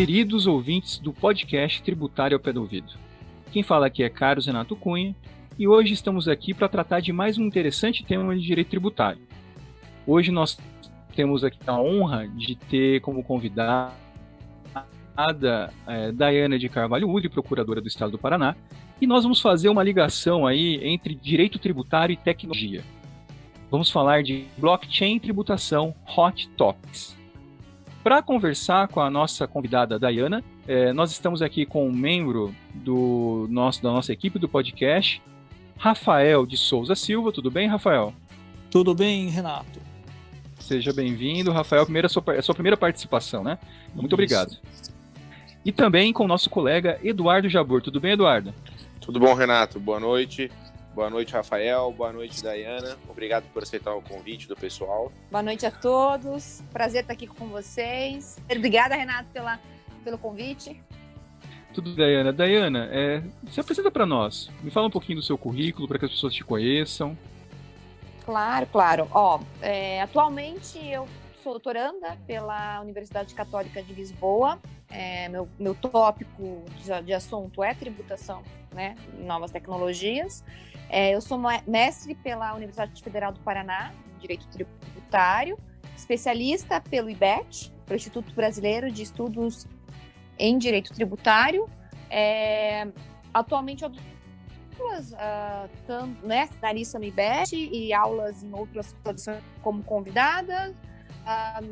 queridos ouvintes do podcast Tributário ao Pé do Ouvido. Quem fala aqui é Carlos Renato Cunha e hoje estamos aqui para tratar de mais um interessante tema de direito tributário. Hoje nós temos aqui a honra de ter como convidada Daiana de Carvalho Udre, procuradora do Estado do Paraná, e nós vamos fazer uma ligação aí entre direito tributário e tecnologia. Vamos falar de blockchain e tributação, hot topics. Para conversar com a nossa convidada Daiana, nós estamos aqui com um membro da nossa equipe do podcast, Rafael de Souza Silva. Tudo bem, Rafael? Tudo bem, Renato. Seja bem-vindo, Rafael. A sua primeira participação, né? Muito obrigado. E também com o nosso colega Eduardo Jabor. Tudo bem, Eduardo? Tudo bom, Renato? Boa noite. Boa noite, Rafael. Boa noite, Daiana. Obrigado por aceitar o convite do pessoal. Boa noite a todos. Prazer estar aqui com vocês. Obrigada, Renato, pelo convite. Tudo, Daiana. Daiana, se apresenta para nós. Me fala um pouquinho do seu currículo para que as pessoas te conheçam. Claro. Atualmente eu sou doutoranda pela Universidade Católica de Lisboa. Meu tópico de assunto é tributação, né, em novas tecnologias. Eu sou mestre pela Universidade Federal do Paraná, em Direito Tributário, especialista pelo IBET, pelo Instituto Brasileiro de Estudos em Direito Tributário. Atualmente eu dou aulas, analista no IBET e aulas em outras posições como convidada.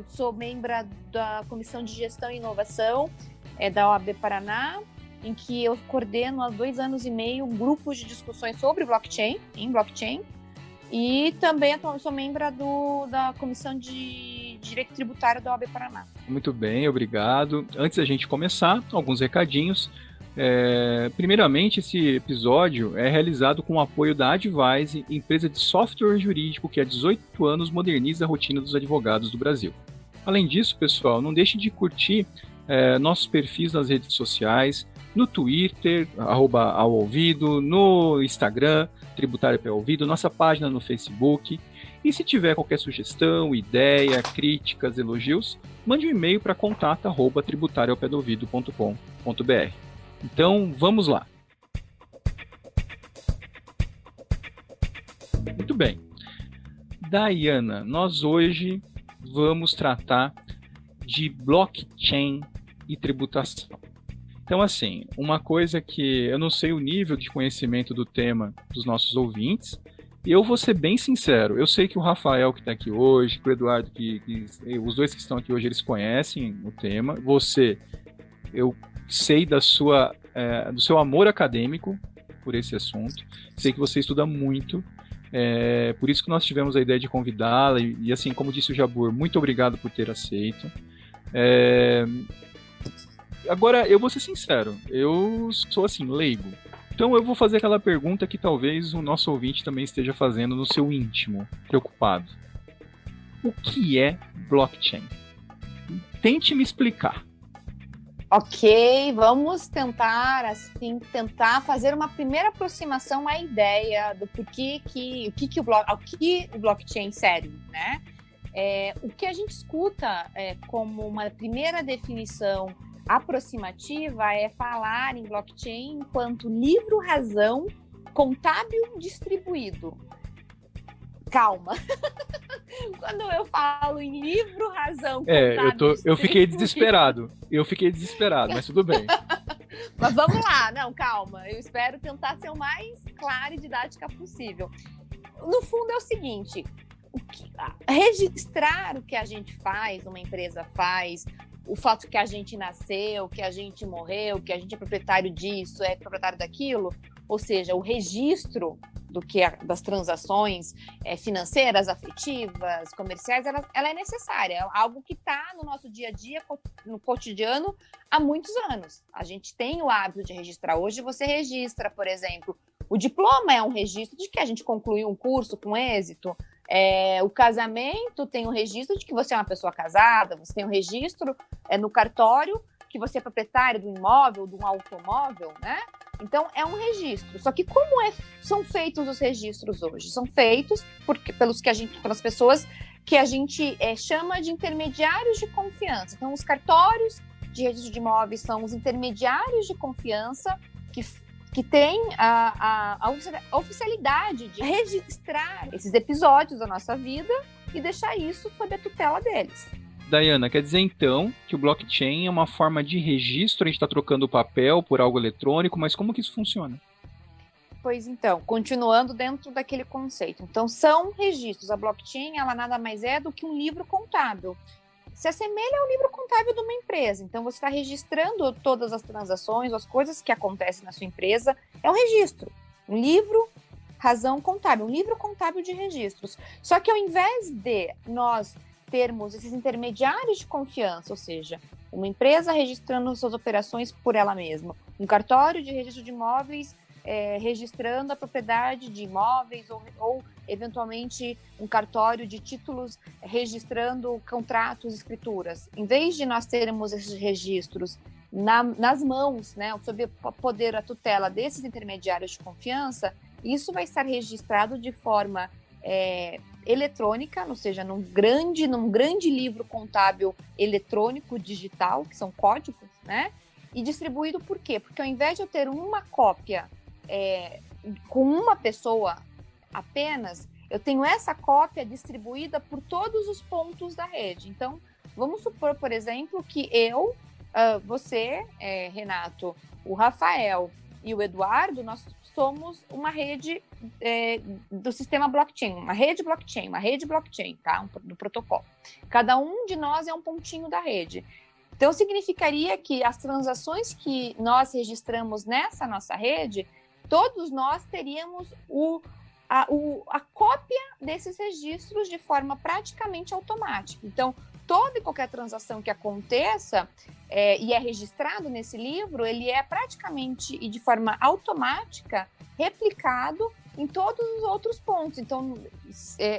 Sou membro da Comissão de Gestão e Inovação da OAB Paraná, em que eu coordeno há 2 anos e meio grupos de discussões sobre blockchain, e também atualmente sou membro da Comissão de Direito Tributário da OAB Paraná. Muito bem, obrigado. Antes da gente começar, alguns recadinhos. Primeiramente, esse episódio é realizado com o apoio da Advise, empresa de software jurídico que há 18 anos moderniza a rotina dos advogados do Brasil. Além disso, pessoal, não deixe de curtir nossos perfis nas redes sociais, no Twitter, @aoouvido, no Instagram, Tributário Pé Ouvido, nossa página no Facebook. E se tiver qualquer sugestão, ideia, críticas, elogios, mande um e-mail para contato@tributarioaopedouvido.com.br. Então, vamos lá. Muito bem. Daiana, nós hoje vamos tratar de blockchain e tributação. Então, assim, uma coisa que eu não sei o nível de conhecimento do tema dos nossos ouvintes, e eu vou ser bem sincero, eu sei que o Rafael que está aqui hoje, que o Eduardo, os dois que estão aqui hoje, eles conhecem o tema. Você, eu sei do seu amor acadêmico por esse assunto, sei que você estuda muito, por isso que nós tivemos a ideia de convidá-la, e assim, como disse o Jabor, muito obrigado por ter aceito. Agora, eu vou ser sincero, eu sou assim, leigo, então eu vou fazer aquela pergunta que talvez o nosso ouvinte também esteja fazendo no seu íntimo, preocupado. O que é blockchain? Tente me explicar. Ok, vamos tentar fazer uma primeira aproximação à ideia do porquê o blockchain serve, né? O que a gente escuta como uma primeira definição aproximativa é falar em blockchain enquanto livro-razão contábil distribuído. Calma. Quando eu falo em livro-razão contábil eu fiquei desesperado, mas tudo bem. Mas vamos lá, não, calma. Eu espero tentar ser o mais clara e didática possível. No fundo é o seguinte, registrar o que a gente faz, uma empresa faz, o fato que a gente nasceu, que a gente morreu, que a gente é proprietário disso, é proprietário daquilo, ou seja, o registro das transações financeiras, afetivas, comerciais, ela é necessária, é algo que está no nosso dia a dia, no cotidiano, há muitos anos. A gente tem o hábito de registrar. Hoje você registra, por exemplo, o diploma é um registro de que a gente concluiu um curso com êxito. O casamento tem um registro de que você é uma pessoa casada, você tem um registro no cartório que você é proprietário do imóvel, de um automóvel, né? Então, é um registro. Só que como são feitos os registros hoje? São feitos pelas pessoas que a gente chama de intermediários de confiança. Então, os cartórios de registro de imóveis são os intermediários de confiança que têm a oficialidade de registrar esses episódios da nossa vida e deixar isso sob a tutela deles. Dayana, quer dizer então que o blockchain é uma forma de registro, a gente está trocando o papel por algo eletrônico, mas como que isso funciona? Pois então, continuando dentro daquele conceito. Então, são registros. A blockchain, ela nada mais é do que um livro contábil. Se assemelha ao livro contábil de uma empresa. Então, você está registrando todas as transações, as coisas que acontecem na sua empresa. É um registro. Um livro, razão contábil. Um livro contábil de registros. Só que ao invés de nós termos esses intermediários de confiança, ou seja, uma empresa registrando suas operações por ela mesma, um cartório de registro de imóveis registrando a propriedade de imóveis ou eventualmente um cartório de títulos registrando contratos, escrituras. Em vez de nós termos esses registros nas mãos, né, sob o poder, a tutela desses intermediários de confiança, isso vai estar registrado de forma eletrônica, ou seja, num grande livro contábil eletrônico digital, que são códigos, né? E distribuído por quê? Porque ao invés de eu ter uma cópia com uma pessoa apenas, eu tenho essa cópia distribuída por todos os pontos da rede. Então, vamos supor, por exemplo, que eu, você, Renato, o Rafael e o Eduardo, nós somos uma rede do sistema blockchain, uma rede blockchain, tá? Do protocolo. Cada um de nós é um pontinho da rede. Então, significaria que as transações que nós registramos nessa nossa rede, todos nós teríamos a cópia desses registros de forma praticamente automática. Então, toda e qualquer transação que aconteça e é registrado nesse livro, ele é praticamente e de forma automática replicado em todos os outros pontos. Então,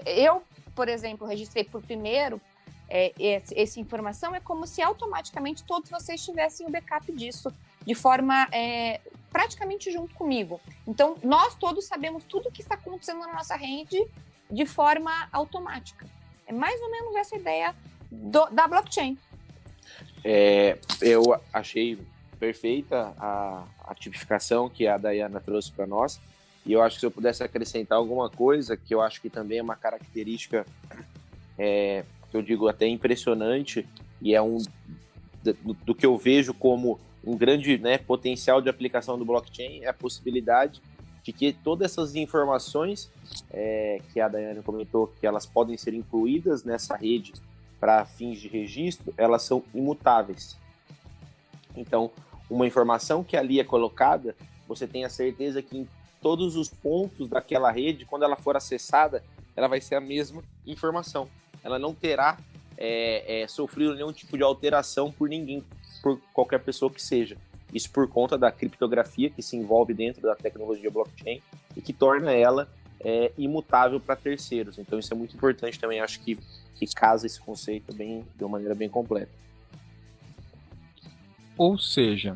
eu, por exemplo, registrei por primeiro essa informação, é como se automaticamente todos vocês tivessem o backup disso, de forma praticamente junto comigo. Então, nós todos sabemos tudo o que está acontecendo na nossa rede de forma automática. É mais ou menos essa ideia da blockchain. Eu achei perfeita a tipificação que a Dayana trouxe para nós, e eu acho que se eu pudesse acrescentar alguma coisa, que eu acho que também é uma característica que eu digo até impressionante, e é do que eu vejo como um grande, né, potencial de aplicação do blockchain, é a possibilidade de que todas essas informações que a Dayana comentou, que elas podem ser incluídas nessa rede para fins de registro, elas são imutáveis. Então, uma informação que ali é colocada, você tem a certeza que em todos os pontos daquela rede, quando ela for acessada, ela vai ser a mesma informação. Ela não terá sofrido nenhum tipo de alteração por ninguém, por qualquer pessoa que seja. Isso por conta da criptografia que se envolve dentro da tecnologia blockchain e que torna ela imutável para terceiros. Então isso é muito importante também, acho que casa esse conceito de uma maneira bem completa. Ou seja,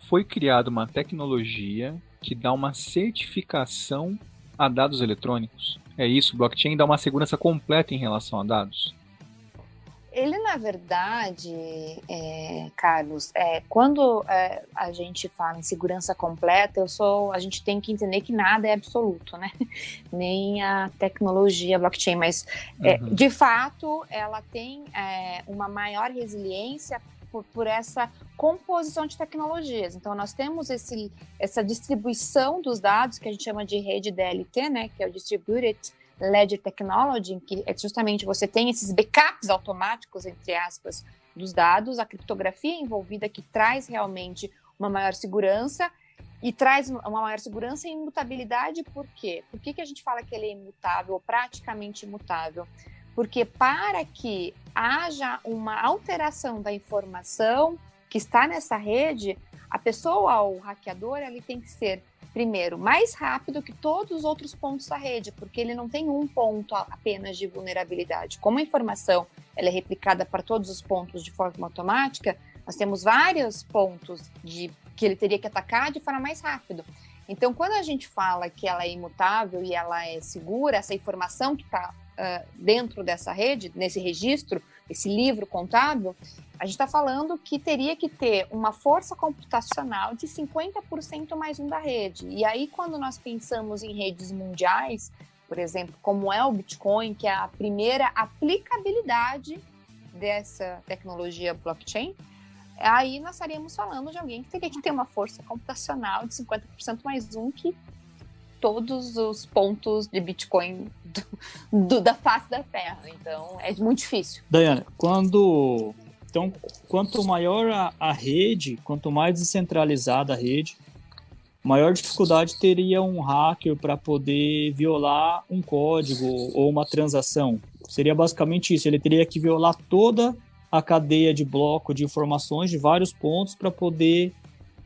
foi criada uma tecnologia que dá uma certificação a dados eletrônicos. É isso, o blockchain dá uma segurança completa em relação a dados? Ele, na verdade, Carlos, quando a gente fala em segurança completa, a gente tem que entender que nada é absoluto, né? Nem a tecnologia blockchain, mas, de fato, ela tem uma maior resiliência por essa composição de tecnologias. Então, nós temos essa distribuição dos dados, que a gente chama de rede DLT, né? Que é o Distributed Ledger Technology, que é justamente você tem esses backups automáticos, entre aspas, dos dados, a criptografia envolvida que traz realmente uma maior segurança e traz uma maior segurança e imutabilidade. Por quê? Por que a gente fala que ele é imutável ou praticamente imutável? Porque para que haja uma alteração da informação que está nessa rede, a pessoa, o hackeador, ele tem que ser, primeiro, mais rápido que todos os outros pontos da rede, porque ele não tem um ponto apenas de vulnerabilidade. Como a informação ela é replicada para todos os pontos de forma automática, nós temos vários pontos que ele teria que atacar de forma mais rápida. Então, quando a gente fala que ela é imutável e ela é segura, essa informação que está dentro dessa rede, nesse registro, esse livro contábil, a gente está falando que teria que ter uma força computacional de 50% mais um da rede. E aí, quando nós pensamos em redes mundiais, por exemplo, como é o Bitcoin, que é a primeira aplicabilidade dessa tecnologia blockchain, aí nós estaríamos falando de alguém que teria que ter uma força computacional de 50% mais um que todos os pontos de Bitcoin da face da Terra. Então, é muito difícil. Daiane, quanto maior a rede, quanto mais descentralizada a rede, maior dificuldade teria um hacker para poder violar um código ou uma transação. Seria basicamente isso, ele teria que violar toda a cadeia de bloco de informações de vários pontos para poder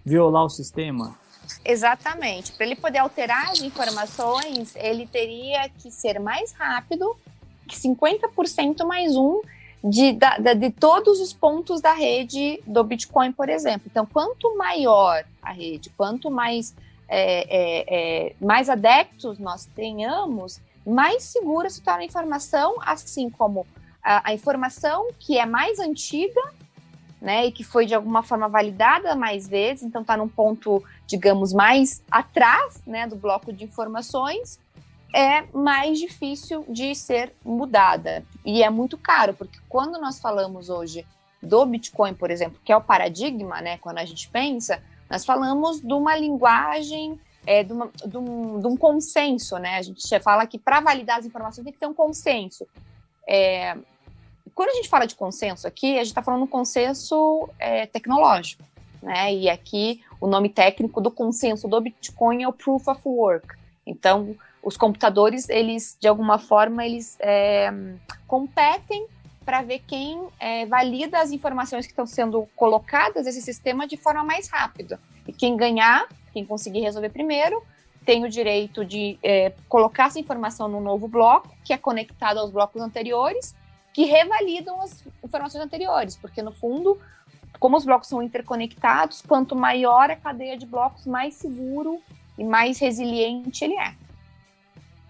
violar o sistema. Exatamente. Para ele poder alterar as informações, ele teria que ser mais rápido que 50% mais um de todos os pontos da rede do Bitcoin, por exemplo. Então, quanto maior a rede, quanto mais adeptos nós tenhamos, mais segura se torna a informação, assim como a informação que é mais antiga, né, e que foi de alguma forma validada mais vezes, então está num ponto, digamos, mais atrás, né, do bloco de informações, é mais difícil de ser mudada. E é muito caro, porque quando nós falamos hoje do Bitcoin, por exemplo, que é o paradigma, né, quando a gente pensa, nós falamos de uma linguagem, de um consenso, né? A gente fala que para validar as informações tem que ter um consenso. Quando a gente fala de consenso aqui, a gente está falando de um consenso tecnológico, né? E aqui o nome técnico do consenso do Bitcoin é o Proof of Work. Então, os computadores, eles, de alguma forma, eles competem para ver quem valida as informações que estão sendo colocadas nesse sistema de forma mais rápida. E quem ganhar, quem conseguir resolver primeiro, tem o direito de colocar essa informação num novo bloco, que é conectado aos blocos anteriores, que revalidam as informações anteriores, porque, no fundo, como os blocos são interconectados, quanto maior a cadeia de blocos, mais seguro e mais resiliente ele é.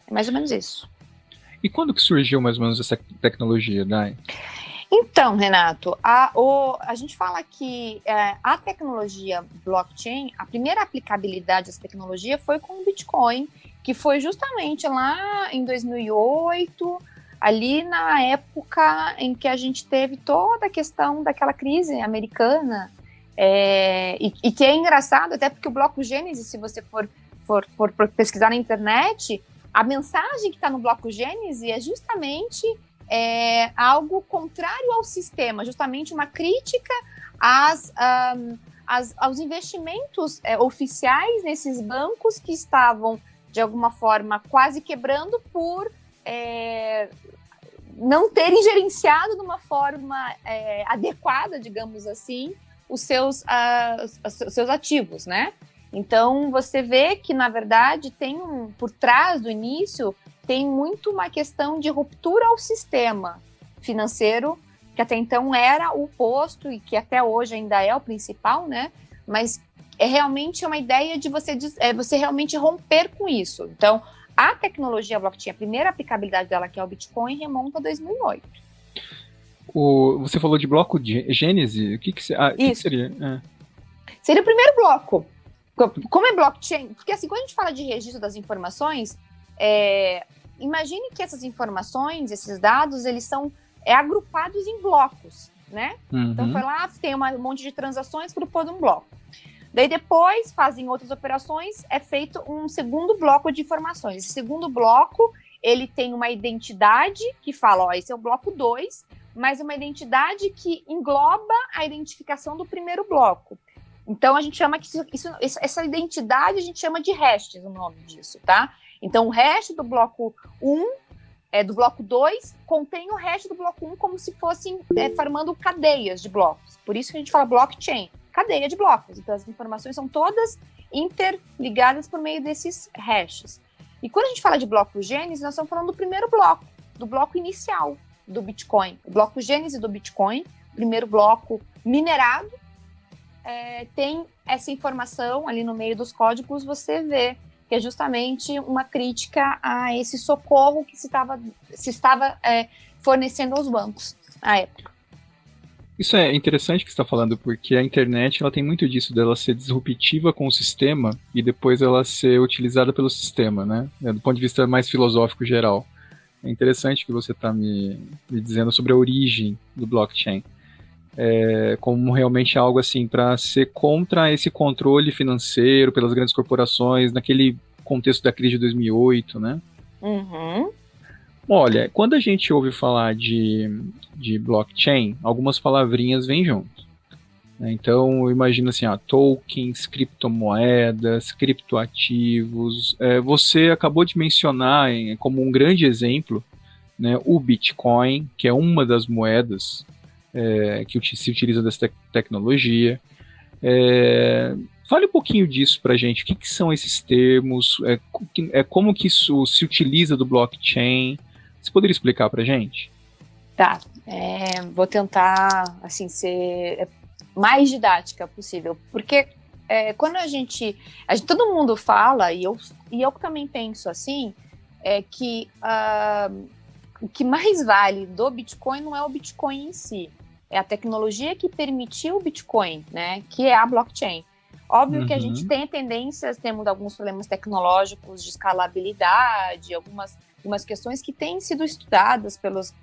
É mais ou menos isso. E quando que surgiu mais ou menos essa tecnologia, Dai? Então, Renato, a gente fala que a tecnologia blockchain, a primeira aplicabilidade dessa tecnologia foi com o Bitcoin, que foi justamente lá em 2008, ali na época em que a gente teve toda a questão daquela crise americana, e que é engraçado, até porque o bloco Gênesis, se você for pesquisar na internet, a mensagem que está no bloco Gênesis é justamente algo contrário ao sistema, justamente uma crítica aos investimentos oficiais nesses bancos que estavam, de alguma forma, quase quebrando por não terem gerenciado de uma forma adequada, digamos assim, os seus ativos, né? Então, você vê que, na verdade, por trás do início, tem muito uma questão de ruptura ao sistema financeiro, que até então era o oposto e que até hoje ainda é o principal, né? Mas é realmente uma ideia de você realmente romper com isso. Então, a tecnologia blockchain, a primeira aplicabilidade dela, que é o Bitcoin, remonta a 2008. Você falou de bloco Gênesis, o que seria? Seria o primeiro bloco. Como é blockchain? Porque assim, quando a gente fala de registro das informações, imagine que essas informações, esses dados, eles são agrupados em blocos, né? Uhum. Então foi lá, tem um monte de transações, grupou num bloco. Daí depois, fazem outras operações, é feito um segundo bloco de informações. Esse segundo bloco, ele tem uma identidade que fala, esse é o bloco 2, mas uma identidade que engloba a identificação do primeiro bloco. Então, a gente chama que essa identidade a gente chama de hashes, o nome disso, tá? Então, o hash do bloco 1, do bloco 2, contém o hash do bloco 1 como se fossem formando cadeias de blocos. Por isso que a gente fala blockchain, cadeia de blocos. Então, as informações são todas interligadas por meio desses hashes. E quando a gente fala de bloco Gênesis, nós estamos falando do primeiro bloco, do bloco inicial do Bitcoin. O bloco Gênesis do Bitcoin, primeiro bloco minerado, tem essa informação ali no meio dos códigos, você vê que é justamente uma crítica a esse socorro que se estava fornecendo aos bancos na época. Isso é interessante que você está falando, porque a internet ela tem muito disso, dela ser disruptiva com o sistema e depois ela ser utilizada pelo sistema, né? Do ponto de vista mais filosófico geral. É interessante que você está me dizendo sobre a origem do blockchain. Como realmente algo assim para ser contra esse controle financeiro pelas grandes corporações, naquele contexto da crise de 2008, né? Uhum. Olha, quando a gente ouve falar de blockchain, algumas palavrinhas vêm junto. Então, eu imagino assim, tokens, criptomoedas, criptoativos. Você acabou de mencionar como um grande exemplo, né, o Bitcoin, que é uma das moedas que se utiliza dessa tecnologia. Fale um pouquinho disso para a gente. O que são esses termos? Como que isso se utiliza do blockchain? Você poderia explicar para a gente? Tá. Vou tentar assim ser mais didática possível, porque quando a gente todo mundo fala, e eu também penso assim, que o que mais vale do Bitcoin não é o Bitcoin em si, é a tecnologia que permitiu o Bitcoin, né, que é a blockchain. Óbvio que a gente tem tendências, temos alguns problemas tecnológicos de escalabilidade, algumas questões que têm sido estudadas pelos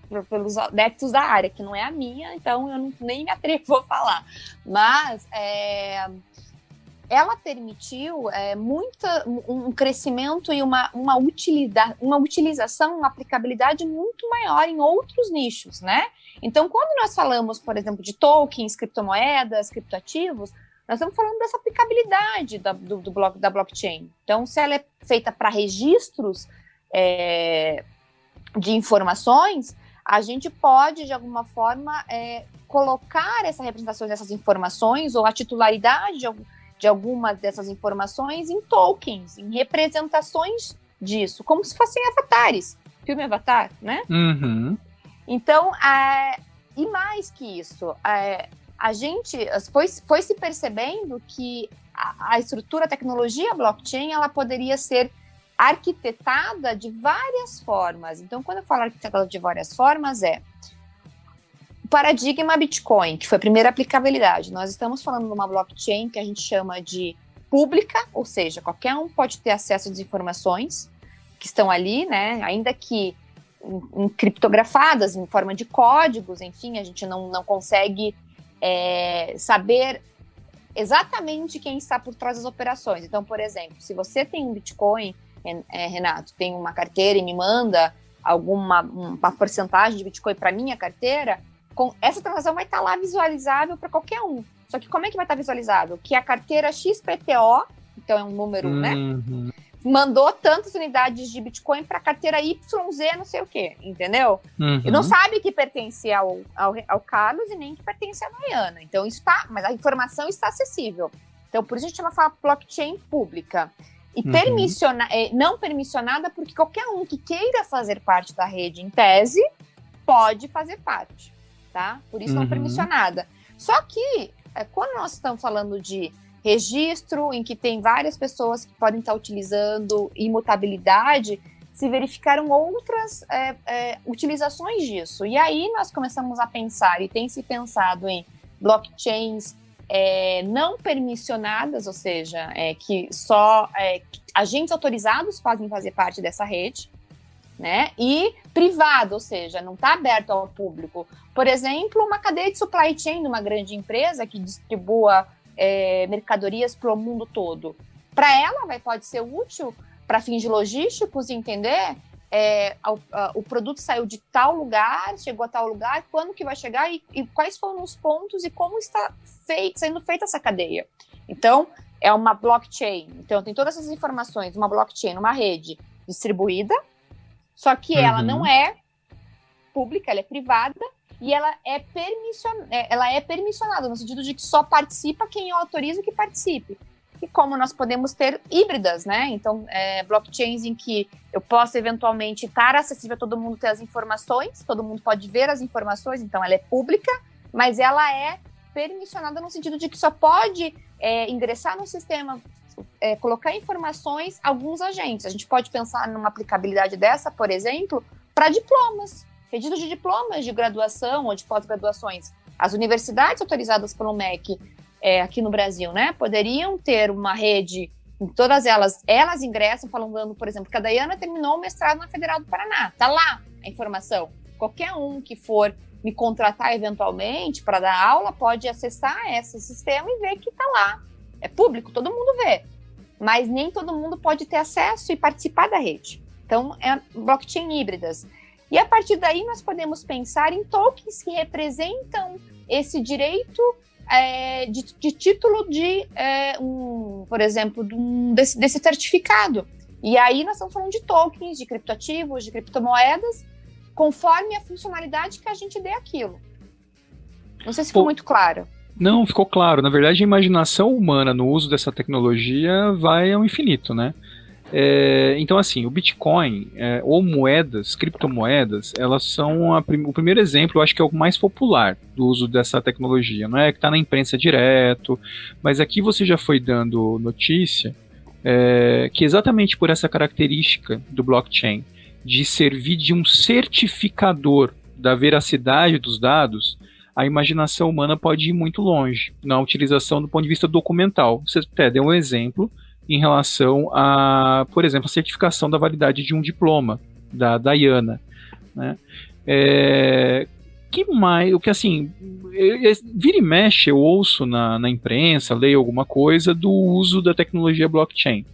adeptos da área, que não é a minha, então eu nem me atrevo a falar. Mas ela permitiu um crescimento e uma utilização, uma aplicabilidade muito maior em outros nichos, né? Então, quando nós falamos, por exemplo, de tokens, criptomoedas, criptoativos, nós estamos falando dessa aplicabilidade da blockchain. Então, se ela é feita para registros de informações, a gente pode, de alguma forma, colocar essa representação dessas informações ou a titularidade de algumas dessas informações em tokens, em representações disso, como se fossem avatares. Filme Avatar, né? Uhum. Então, e mais que isso, a gente foi se percebendo que a estrutura, a tecnologia blockchain, ela poderia ser arquitetada de várias formas. Então, quando eu falo arquitetada de várias formas, o paradigma Bitcoin, que foi a primeira aplicabilidade. Nós estamos falando de uma blockchain que a gente chama de pública, ou seja, qualquer um pode ter acesso às informações que estão ali, né? Ainda que criptografadas, em forma de códigos, enfim, a gente não consegue saber exatamente quem está por trás das operações. Então, por exemplo, se você tem um Bitcoin, Renato, tem uma carteira e me manda uma porcentagem de Bitcoin para minha carteira, essa transação vai estar lá visualizável para qualquer um. Só que como é que vai estar visualizável? Que a carteira XPTO, então é um número, né? Mandou tantas unidades de Bitcoin para a carteira YZ, não sei o quê, entendeu? E não sabe que pertence ao Carlos e nem que pertence à Dayana. Então, mas a informação está acessível. Então, por isso a gente chama blockchain pública. E não permissionada, porque qualquer um que queira fazer parte da rede, em tese, pode fazer parte, tá? Por isso não permissionada. Só que, quando nós estamos falando de registro, em que tem várias pessoas que podem estar utilizando imutabilidade, se verificaram outras utilizações disso. E aí nós começamos a pensar, e tem se pensado em blockchains não permissionadas, ou seja, que só agentes autorizados podem fazer parte dessa rede, né? E privado, ou seja, não está aberto ao público. Por exemplo, uma cadeia de supply chain de uma grande empresa que distribua mercadorias para o mundo todo. Para ela pode ser útil para fins logísticos, entender o produto saiu de tal lugar, chegou a tal lugar, quando que vai chegar e quais foram os pontos e como está sendo feita essa cadeia. Então, é uma blockchain. Então, tem todas essas informações, uma blockchain, uma rede distribuída, só que ela não é pública, ela é privada, e ela é permissionada, no sentido de que só participa quem autoriza que participe. E como nós podemos ter híbridas, né? Então, blockchains em que eu posso eventualmente estar acessível a todo mundo ter as informações, todo mundo pode ver as informações, então ela é pública, mas ela é permissionada no sentido de que só pode ingressar no sistema, colocar informações alguns agentes. A gente pode pensar numa aplicabilidade dessa, por exemplo, para diplomas, pedidos de diplomas de graduação ou de pós-graduações. As universidades autorizadas pelo MEC aqui no Brasil, né, poderiam ter uma rede, em todas elas ingressam falando, por exemplo, que a Dayana terminou o mestrado na Federal do Paraná. Está lá a informação. Qualquer um que for me contratar eventualmente para dar aula pode acessar esse sistema e ver que está lá. É público, todo mundo vê. Mas nem todo mundo pode ter acesso e participar da rede. Então, é blockchain híbridas. E a partir daí nós podemos pensar em tokens que representam esse direito de título por exemplo, desse certificado. E aí nós estamos falando de tokens, de criptoativos, de criptomoedas, conforme a funcionalidade que a gente dê aquilo. Não sei se ficou muito claro. Não, ficou claro. Na verdade, a imaginação humana no uso dessa tecnologia vai ao infinito, né? Então, assim, o Bitcoin, ou moedas, criptomoedas, elas são o primeiro exemplo, eu acho que é o mais popular do uso dessa tecnologia. Não é que está na imprensa direto, mas aqui você já foi dando notícia que exatamente por essa característica do blockchain, de servir de um certificador da veracidade dos dados, a imaginação humana pode ir muito longe na utilização do ponto de vista documental. Você até deu um exemplo em relação a, por exemplo, a certificação da validade de um diploma da Dayana, né? Vira e mexe eu ouço na imprensa, leio alguma coisa do uso da tecnologia blockchain.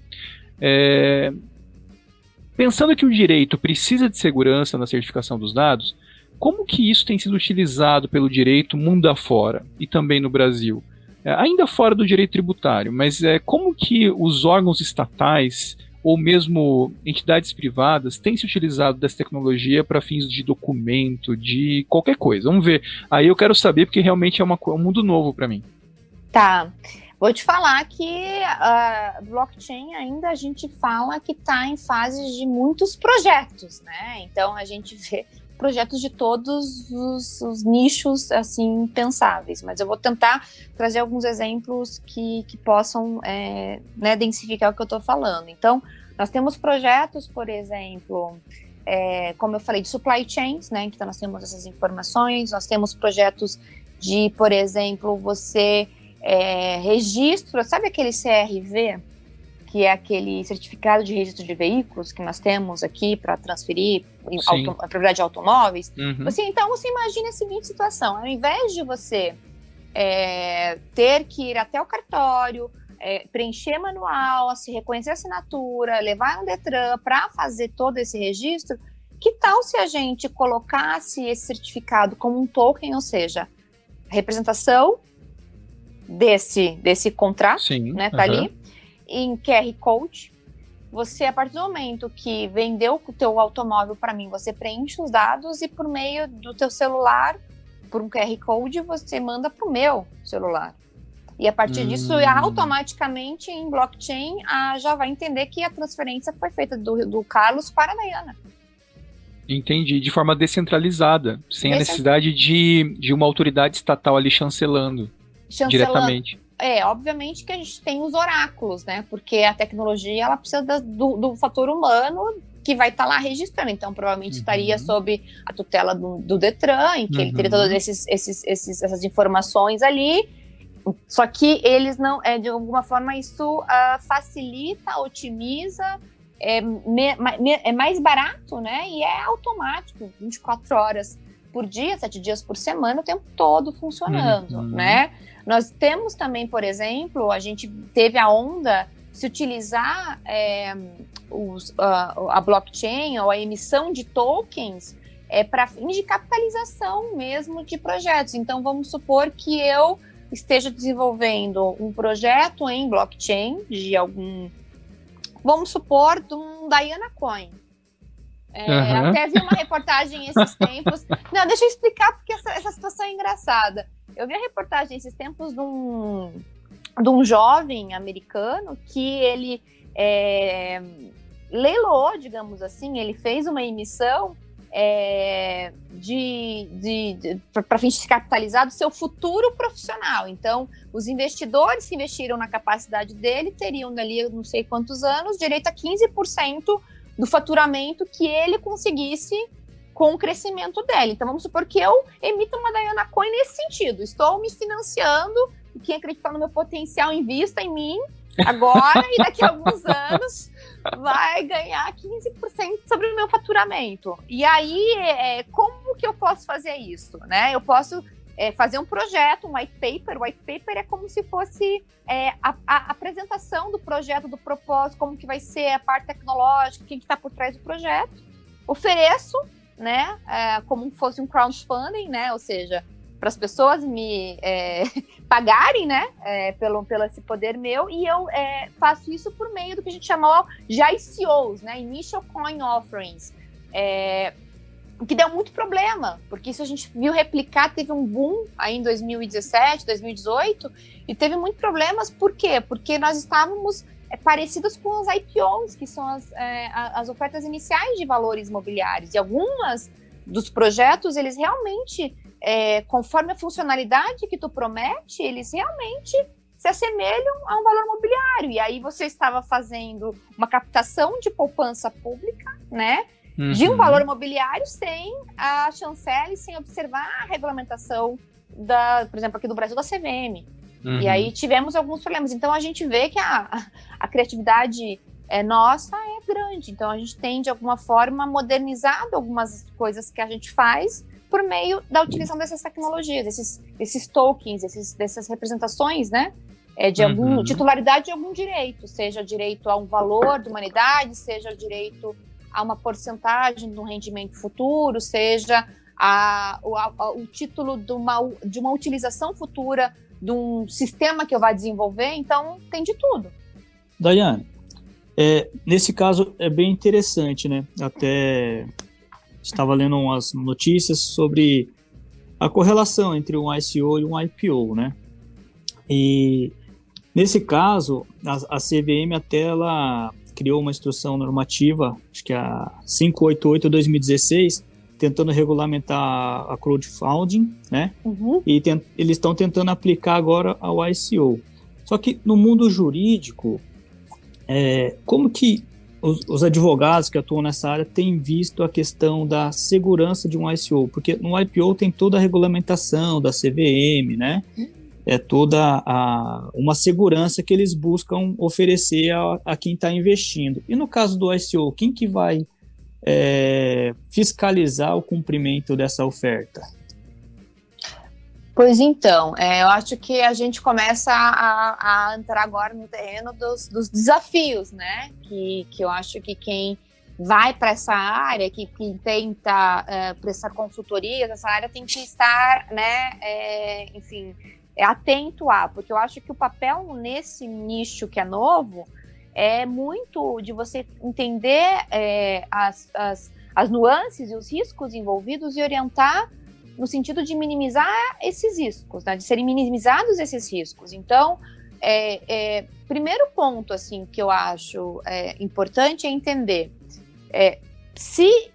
Pensando que o direito precisa de segurança na certificação dos dados, como que isso tem sido utilizado pelo direito mundo afora e também no Brasil? Ainda fora do direito tributário, mas como que os órgãos estatais ou mesmo entidades privadas têm se utilizado dessa tecnologia para fins de documento, de qualquer coisa? Vamos ver. Aí eu quero saber, porque realmente é um mundo novo para mim. Tá. Vou te falar que a blockchain ainda a gente fala que está em fase de muitos projetos, né? Então a gente vê projetos de todos os nichos assim pensáveis, mas eu vou tentar trazer alguns exemplos que possam densificar o que eu estou falando. Então, nós temos projetos, por exemplo, como eu falei, de supply chains, né? Então nós temos essas informações, nós temos projetos de, por exemplo, você registro, sabe aquele CRV, que é aquele certificado de registro de veículos que nós temos aqui para transferir a propriedade de automóveis. Uhum. Então você imagina a seguinte situação: ao invés de você ter que ir até o cartório, preencher manual, se reconhecer a assinatura, levar no Detran para fazer todo esse registro, que tal se a gente colocasse esse certificado como um token, ou seja, representação desse contrato, né, tá ali, em QR Code. Você, a partir do momento que vendeu o teu automóvel para mim, você preenche os dados e por meio do teu celular, por um QR Code, você manda para o meu celular. E a partir disso, automaticamente em blockchain, já vai entender que a transferência foi feita do Carlos para a Dayana. Entendi, de forma descentralizada, sem a necessidade de uma autoridade estatal ali chancelando diretamente. Obviamente que a gente tem os oráculos, né? Porque a tecnologia, ela precisa do fator humano que vai estar lá registrando. Então, provavelmente estaria sob a tutela do Detran, em que ele teria todas essas informações ali. Só que eles não, de alguma forma, isso facilita, otimiza, é mais barato, né? E é automático, 24 horas por dia, 7 dias por semana, o tempo todo funcionando, né? Nós temos também, por exemplo, a gente teve a onda de se utilizar a blockchain ou a emissão de tokens para fins de capitalização mesmo de projetos. Então, vamos supor que eu esteja desenvolvendo um projeto em blockchain de algum, vamos supor, de um Dayana Coin. Até vi uma reportagem esses tempos. Não, deixa eu explicar porque essa situação é engraçada. Eu vi a reportagem esses tempos de um jovem americano que ele leiloou, digamos assim, ele fez uma emissão para fins de capitalizar do seu futuro profissional. Então, os investidores que investiram na capacidade dele teriam dali não sei quantos anos direito a 15% do faturamento que ele conseguisse com o crescimento dele. Então, vamos supor que eu emito uma Diana Coin nesse sentido. Estou me financiando, e quem acreditar no meu potencial invista em mim agora e daqui a alguns anos vai ganhar 15% sobre o meu faturamento. E aí, como que eu posso fazer isso? Né? Eu posso fazer um projeto, um white paper. O white paper é como se fosse a apresentação do projeto, do propósito, como que vai ser a parte tecnológica, quem que está por trás do projeto. Ofereço, né, como se fosse um crowdfunding, né, ou seja, para as pessoas me pagarem, né, pelo esse poder meu, e eu faço isso por meio do que a gente chamou de ICOs, né, Initial Coin Offerings, o que deu muito problema, porque isso a gente viu replicar, teve um boom aí em 2017, 2018, e teve muitos problemas. Por quê? Porque nós estávamos parecidos com os IPOs, que são as ofertas iniciais de valores imobiliários, e algumas dos projetos, eles realmente, conforme a funcionalidade que tu promete, eles realmente se assemelham a um valor imobiliário, e aí você estava fazendo uma captação de poupança pública, né, de um valor imobiliário sem a chancela e sem observar a regulamentação por exemplo, aqui do Brasil, da CVM. E aí tivemos alguns problemas. Então a gente vê que a criatividade nossa é grande. Então a gente tem, de alguma forma, modernizado algumas coisas que a gente faz por meio da utilização dessas tecnologias, esses tokens, dessas representações, né? De alguma titularidade de algum direito, seja direito a um valor de humanidade, seja direito a uma porcentagem do rendimento futuro, seja o título de uma utilização futura de um sistema que eu vá desenvolver. Então tem de tudo. Daiane, nesse caso é bem interessante, né? Até estava lendo umas notícias sobre a correlação entre um ICO e um IPO, né? E nesse caso, a CVM até ela criou uma instrução normativa, acho que é a 588/2016, tentando regulamentar a crowdfunding, né? E eles estão tentando aplicar agora ao ICO. Só que no mundo jurídico, como que os advogados que atuam nessa área têm visto a questão da segurança de um ICO? Porque no IPO tem toda a regulamentação da CVM, né? Toda uma segurança que eles buscam oferecer a quem está investindo. E no caso do ICO, quem que vai fiscalizar o cumprimento dessa oferta? Pois então, eu acho que a gente começa a entrar agora no terreno dos desafios, né? Que eu acho que quem vai para essa área, que tenta prestar consultoria nessa área, tem que estar, né? Enfim, atento porque eu acho que o papel nesse nicho que é novo é muito de você entender as nuances e os riscos envolvidos e orientar no sentido de minimizar esses riscos, né? De serem minimizados esses riscos. Então, primeiro ponto assim, que eu acho importante é entender se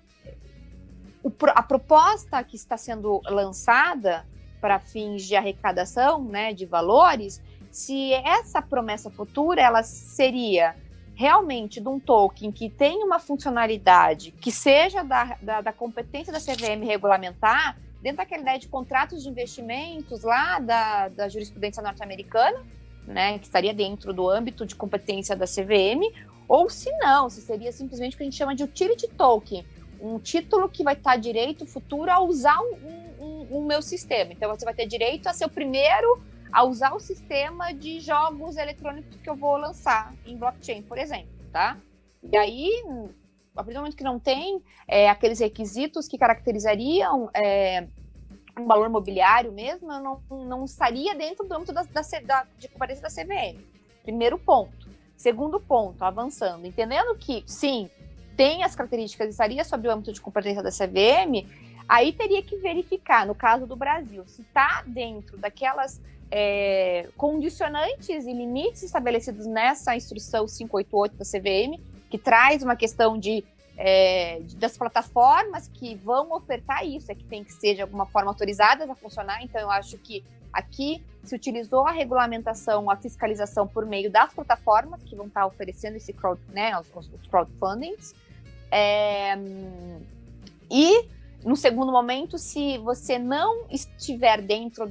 a proposta que está sendo lançada para fins de arrecadação, né, de valores, se essa promessa futura ela seria realmente de um token que tem uma funcionalidade que seja da competência da CVM regulamentar, dentro daquela ideia de contratos de investimentos lá da jurisprudência norte-americana, né, que estaria dentro do âmbito de competência da CVM, ou se não, se seria simplesmente o que a gente chama de utility token, um título que vai estar direito futuro a usar o meu sistema. Então você vai ter direito a ser o primeiro a usar o sistema de jogos eletrônicos que eu vou lançar em blockchain, por exemplo, tá? E aí, a partir do momento que não tem aqueles requisitos que caracterizariam um valor imobiliário mesmo, eu não estaria dentro do âmbito de competência da CVM. Primeiro ponto. Segundo ponto, avançando, entendendo que, sim, tem as características, estaria sob o âmbito de competência da CVM, aí teria que verificar, no caso do Brasil, se está dentro daquelas condicionantes e limites estabelecidos nessa instrução 588 da CVM, que traz uma questão de das plataformas que vão ofertar isso, que tem que ser de alguma forma autorizadas a funcionar. Então, eu acho que aqui se utilizou a regulamentação, a fiscalização por meio das plataformas que vão estar oferecendo esse os crowdfundings. E, no segundo momento, se você não estiver dentro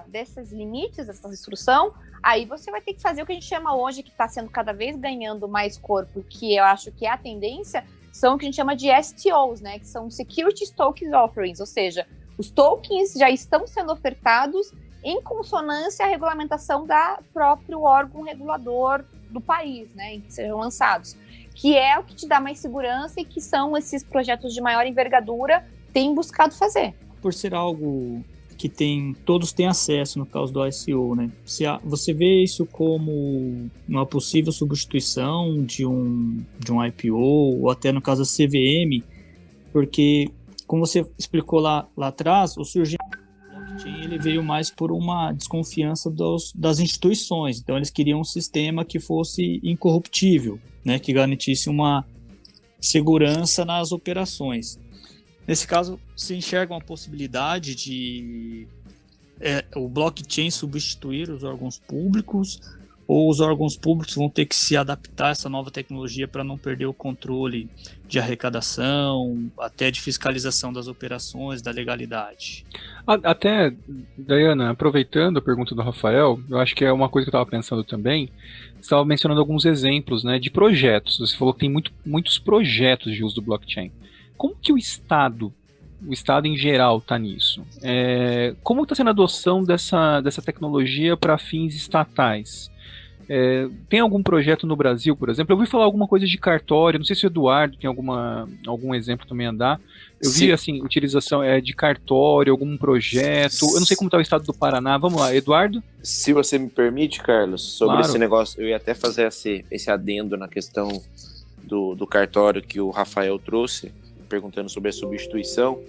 desses limites, dessa instrução, aí você vai ter que fazer o que a gente chama hoje, que está sendo cada vez ganhando mais corpo, que eu acho que é a tendência, são o que a gente chama de STOs, né, que são Security Tokens Offerings, ou seja, os tokens já estão sendo ofertados em consonância à regulamentação da próprio órgão regulador do país, né, em que sejam lançados, que é o que te dá mais segurança e que são esses projetos de maior envergadura têm buscado fazer. Por ser algo que todos têm acesso no caso do ICO, né? Você vê isso como uma possível substituição de um IPO, ou até no caso da CVM, porque, como você explicou lá atrás, o surgimento do blockchain ele veio mais por uma desconfiança das instituições. Então, eles queriam um sistema que fosse incorruptível, né? Que garantisse uma segurança nas operações. Nesse caso, se enxerga uma possibilidade de o blockchain substituir os órgãos públicos, ou os órgãos públicos vão ter que se adaptar a essa nova tecnologia para não perder o controle de arrecadação, até de fiscalização das operações, da legalidade? Até, Dayana, aproveitando a pergunta do Rafael, eu acho que é uma coisa que eu estava pensando também. Você estava mencionando alguns exemplos, né, de projetos. Você falou que tem muitos projetos de uso do blockchain. Como que o Estado em geral está nisso? Como está sendo a adoção dessa tecnologia para fins estatais? Tem algum projeto no Brasil, por exemplo? Eu ouvi falar alguma coisa de cartório, não sei se o Eduardo tem algum exemplo também a dar. Eu vi, assim, utilização de cartório, algum projeto. Eu não sei como está o estado do Paraná. Vamos lá, Eduardo? Se você me permite, Carlos, sobre Claro. Esse negócio, eu ia até fazer esse adendo na questão do cartório que o Rafael trouxe, perguntando sobre a substituição.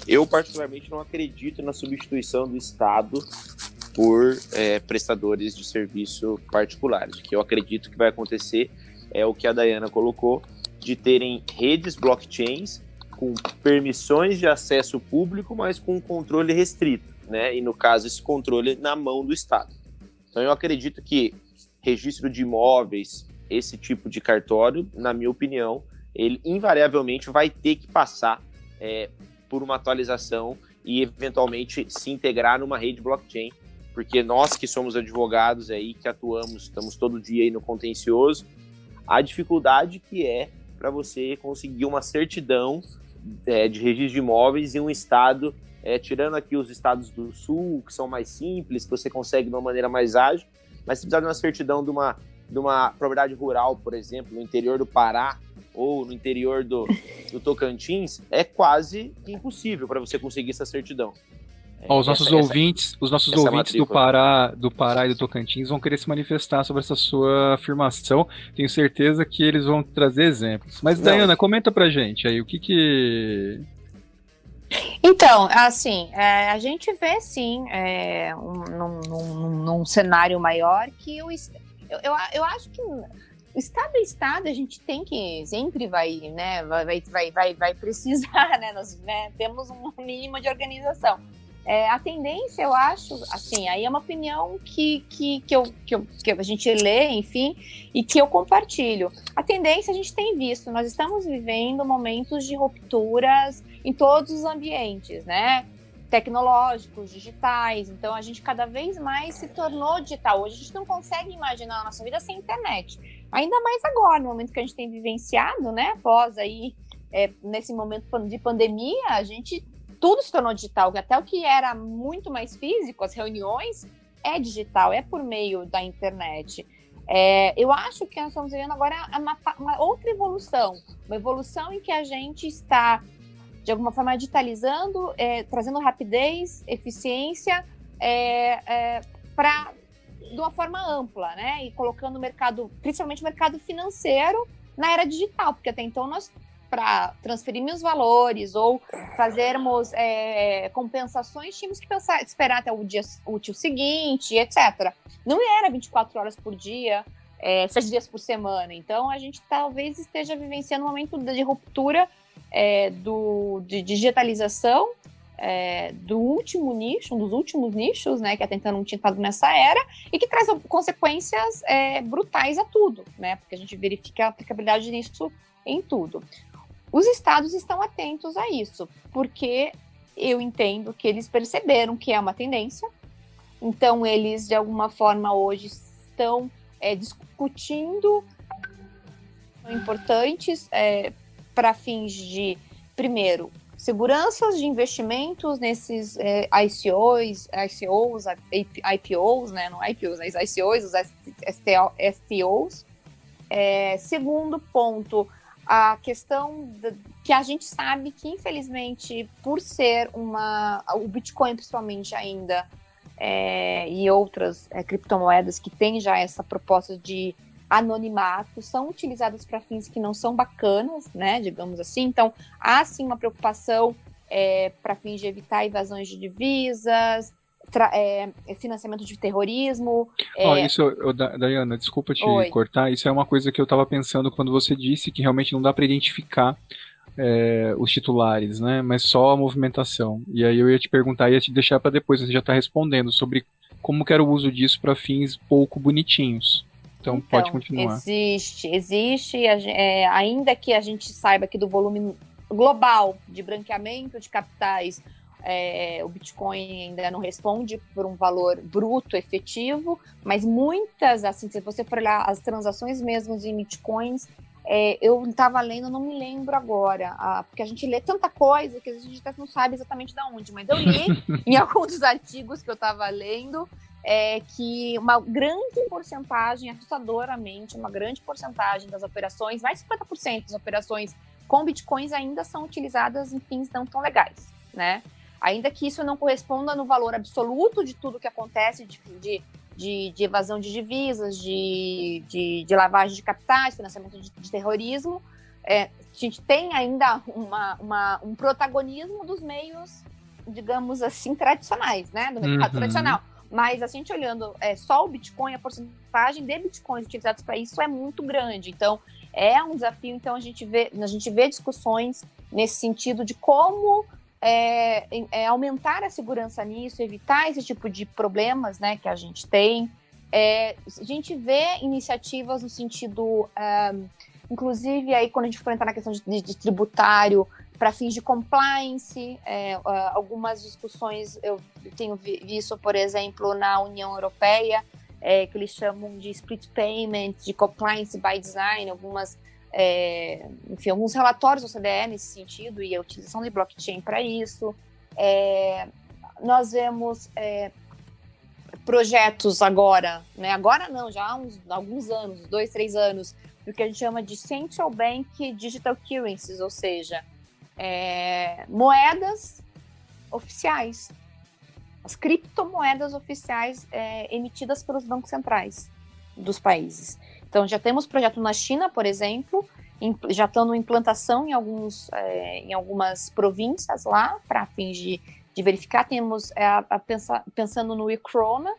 Eu, particularmente, não acredito na substituição do Estado por prestadores de serviço particulares. O que eu acredito que vai acontecer é o que a Dayana colocou, de terem redes blockchains com permissões de acesso público, mas com controle restrito, né? E, no caso, esse controle na mão do Estado. Então, eu acredito que registro de imóveis, esse tipo de cartório, na minha opinião, ele invariavelmente vai ter que passar por uma atualização e eventualmente se integrar numa rede blockchain, porque nós que somos advogados aí, que estamos todo dia aí no contencioso, a dificuldade que é para você conseguir uma certidão de registro de imóveis em um estado, tirando aqui os estados do sul, que são mais simples, que você consegue de uma maneira mais ágil, mas se precisar de uma certidão de uma propriedade rural, por exemplo, no interior do Pará, ou no interior do Tocantins, é quase impossível para você conseguir essa certidão. Os nossos ouvintes do Pará e do Tocantins vão querer se manifestar sobre essa sua afirmação. Tenho certeza que eles vão trazer exemplos. Mas, Dayana, comenta pra gente aí, o que... Então, assim, a gente vê, sim, num cenário maior que eu acho que Estado a Estado, a gente tem que sempre vai precisar, né? Nós temos um mínimo de organização. A tendência, eu acho, assim, aí é uma opinião que a gente lê, enfim, e que eu compartilho. A tendência a gente tem visto, nós estamos vivendo momentos de rupturas em todos os ambientes, né? Tecnológicos, digitais, então a gente cada vez mais se tornou digital. Hoje a gente não consegue imaginar a nossa vida sem internet, ainda mais agora, no momento que a gente tem vivenciado, né, após aí, nesse momento de pandemia, tudo se tornou digital, até o que era muito mais físico, as reuniões, é digital, é por meio da internet. Eu acho que nós estamos vivendo agora uma outra evolução, uma evolução em que a gente está de alguma forma digitalizando, trazendo rapidez, eficiência, de uma forma ampla, né? E colocando o mercado, principalmente o mercado financeiro, na era digital, porque até então nós, para transferirmos os valores ou fazermos compensações, tínhamos que esperar até o dia útil seguinte, etc. Não era 24 horas por dia, 7 dias por semana. Então, a gente talvez esteja vivenciando um momento de ruptura de digitalização do último nicho, um dos últimos nichos, né, que até então não tinha estado nessa era, e que traz consequências brutais a tudo, né, porque a gente verifica a aplicabilidade disso em tudo. Os estados estão atentos a isso, porque eu entendo que eles perceberam que é uma tendência, então eles, de alguma forma, hoje estão discutindo importantes para fins de, primeiro, seguranças de investimentos nesses ICOs, IPOs, né? Não IPOs, mas ICOs, os STOs. Segundo ponto, a questão que a gente sabe que, infelizmente, por ser o Bitcoin, principalmente ainda, e outras criptomoedas que têm já essa proposta de anonimato, são utilizadas para fins que não são bacanas, né, digamos assim. Então, há sim uma preocupação para fins de evitar evasões de divisas, financiamento de terrorismo. Dayana, desculpa te Oi. cortar, isso é uma coisa que eu estava pensando quando você disse que realmente não dá para identificar os titulares, né, mas só a movimentação. E aí eu ia te perguntar, ia te deixar para depois, você já está respondendo sobre como que era o uso disso para fins pouco bonitinhos. Então, pode continuar. Existe, ainda que a gente saiba que do volume global de branqueamento de capitais, o Bitcoin ainda não responde por um valor bruto efetivo, mas muitas, assim, se você for olhar as transações mesmo em Bitcoins, eu estava lendo, não me lembro agora, porque a gente lê tanta coisa que a gente até não sabe exatamente de onde, mas eu li em alguns dos artigos que eu estava lendo, que uma grande porcentagem, assustadoramente, uma grande porcentagem das operações, mais de 50% das operações com bitcoins ainda são utilizadas em fins não tão legais, né? Ainda que isso não corresponda no valor absoluto de tudo que acontece de evasão de divisas, de lavagem de capitais, financiamento de terrorismo, a gente tem ainda um protagonismo dos meios, digamos assim, tradicionais, né? Do mercado tradicional. Mas a gente olhando só o Bitcoin, a porcentagem de Bitcoins utilizados para isso é muito grande. Então, é um desafio. Então, a gente vê discussões nesse sentido de como aumentar a segurança nisso, evitar esse tipo de problemas, né, que a gente tem. A gente vê iniciativas no sentido, inclusive, aí quando a gente for entrar na questão de tributário, para fins de compliance, algumas discussões eu tenho visto, por exemplo, na União Europeia, que eles chamam de split payment, de compliance by design, alguns relatórios do OCDE nesse sentido, e a utilização de blockchain para isso. Nós vemos projetos agora, né? Agora não, já há alguns anos, 2, 3 anos, do que a gente chama de Central Bank Digital Currencies, ou seja, moedas oficiais, as criptomoedas oficiais emitidas pelos bancos centrais dos países. Então, já temos projeto na China, por exemplo, já estão em implantação em algumas províncias lá, para fins de verificar. Temos, pensando no e-krona,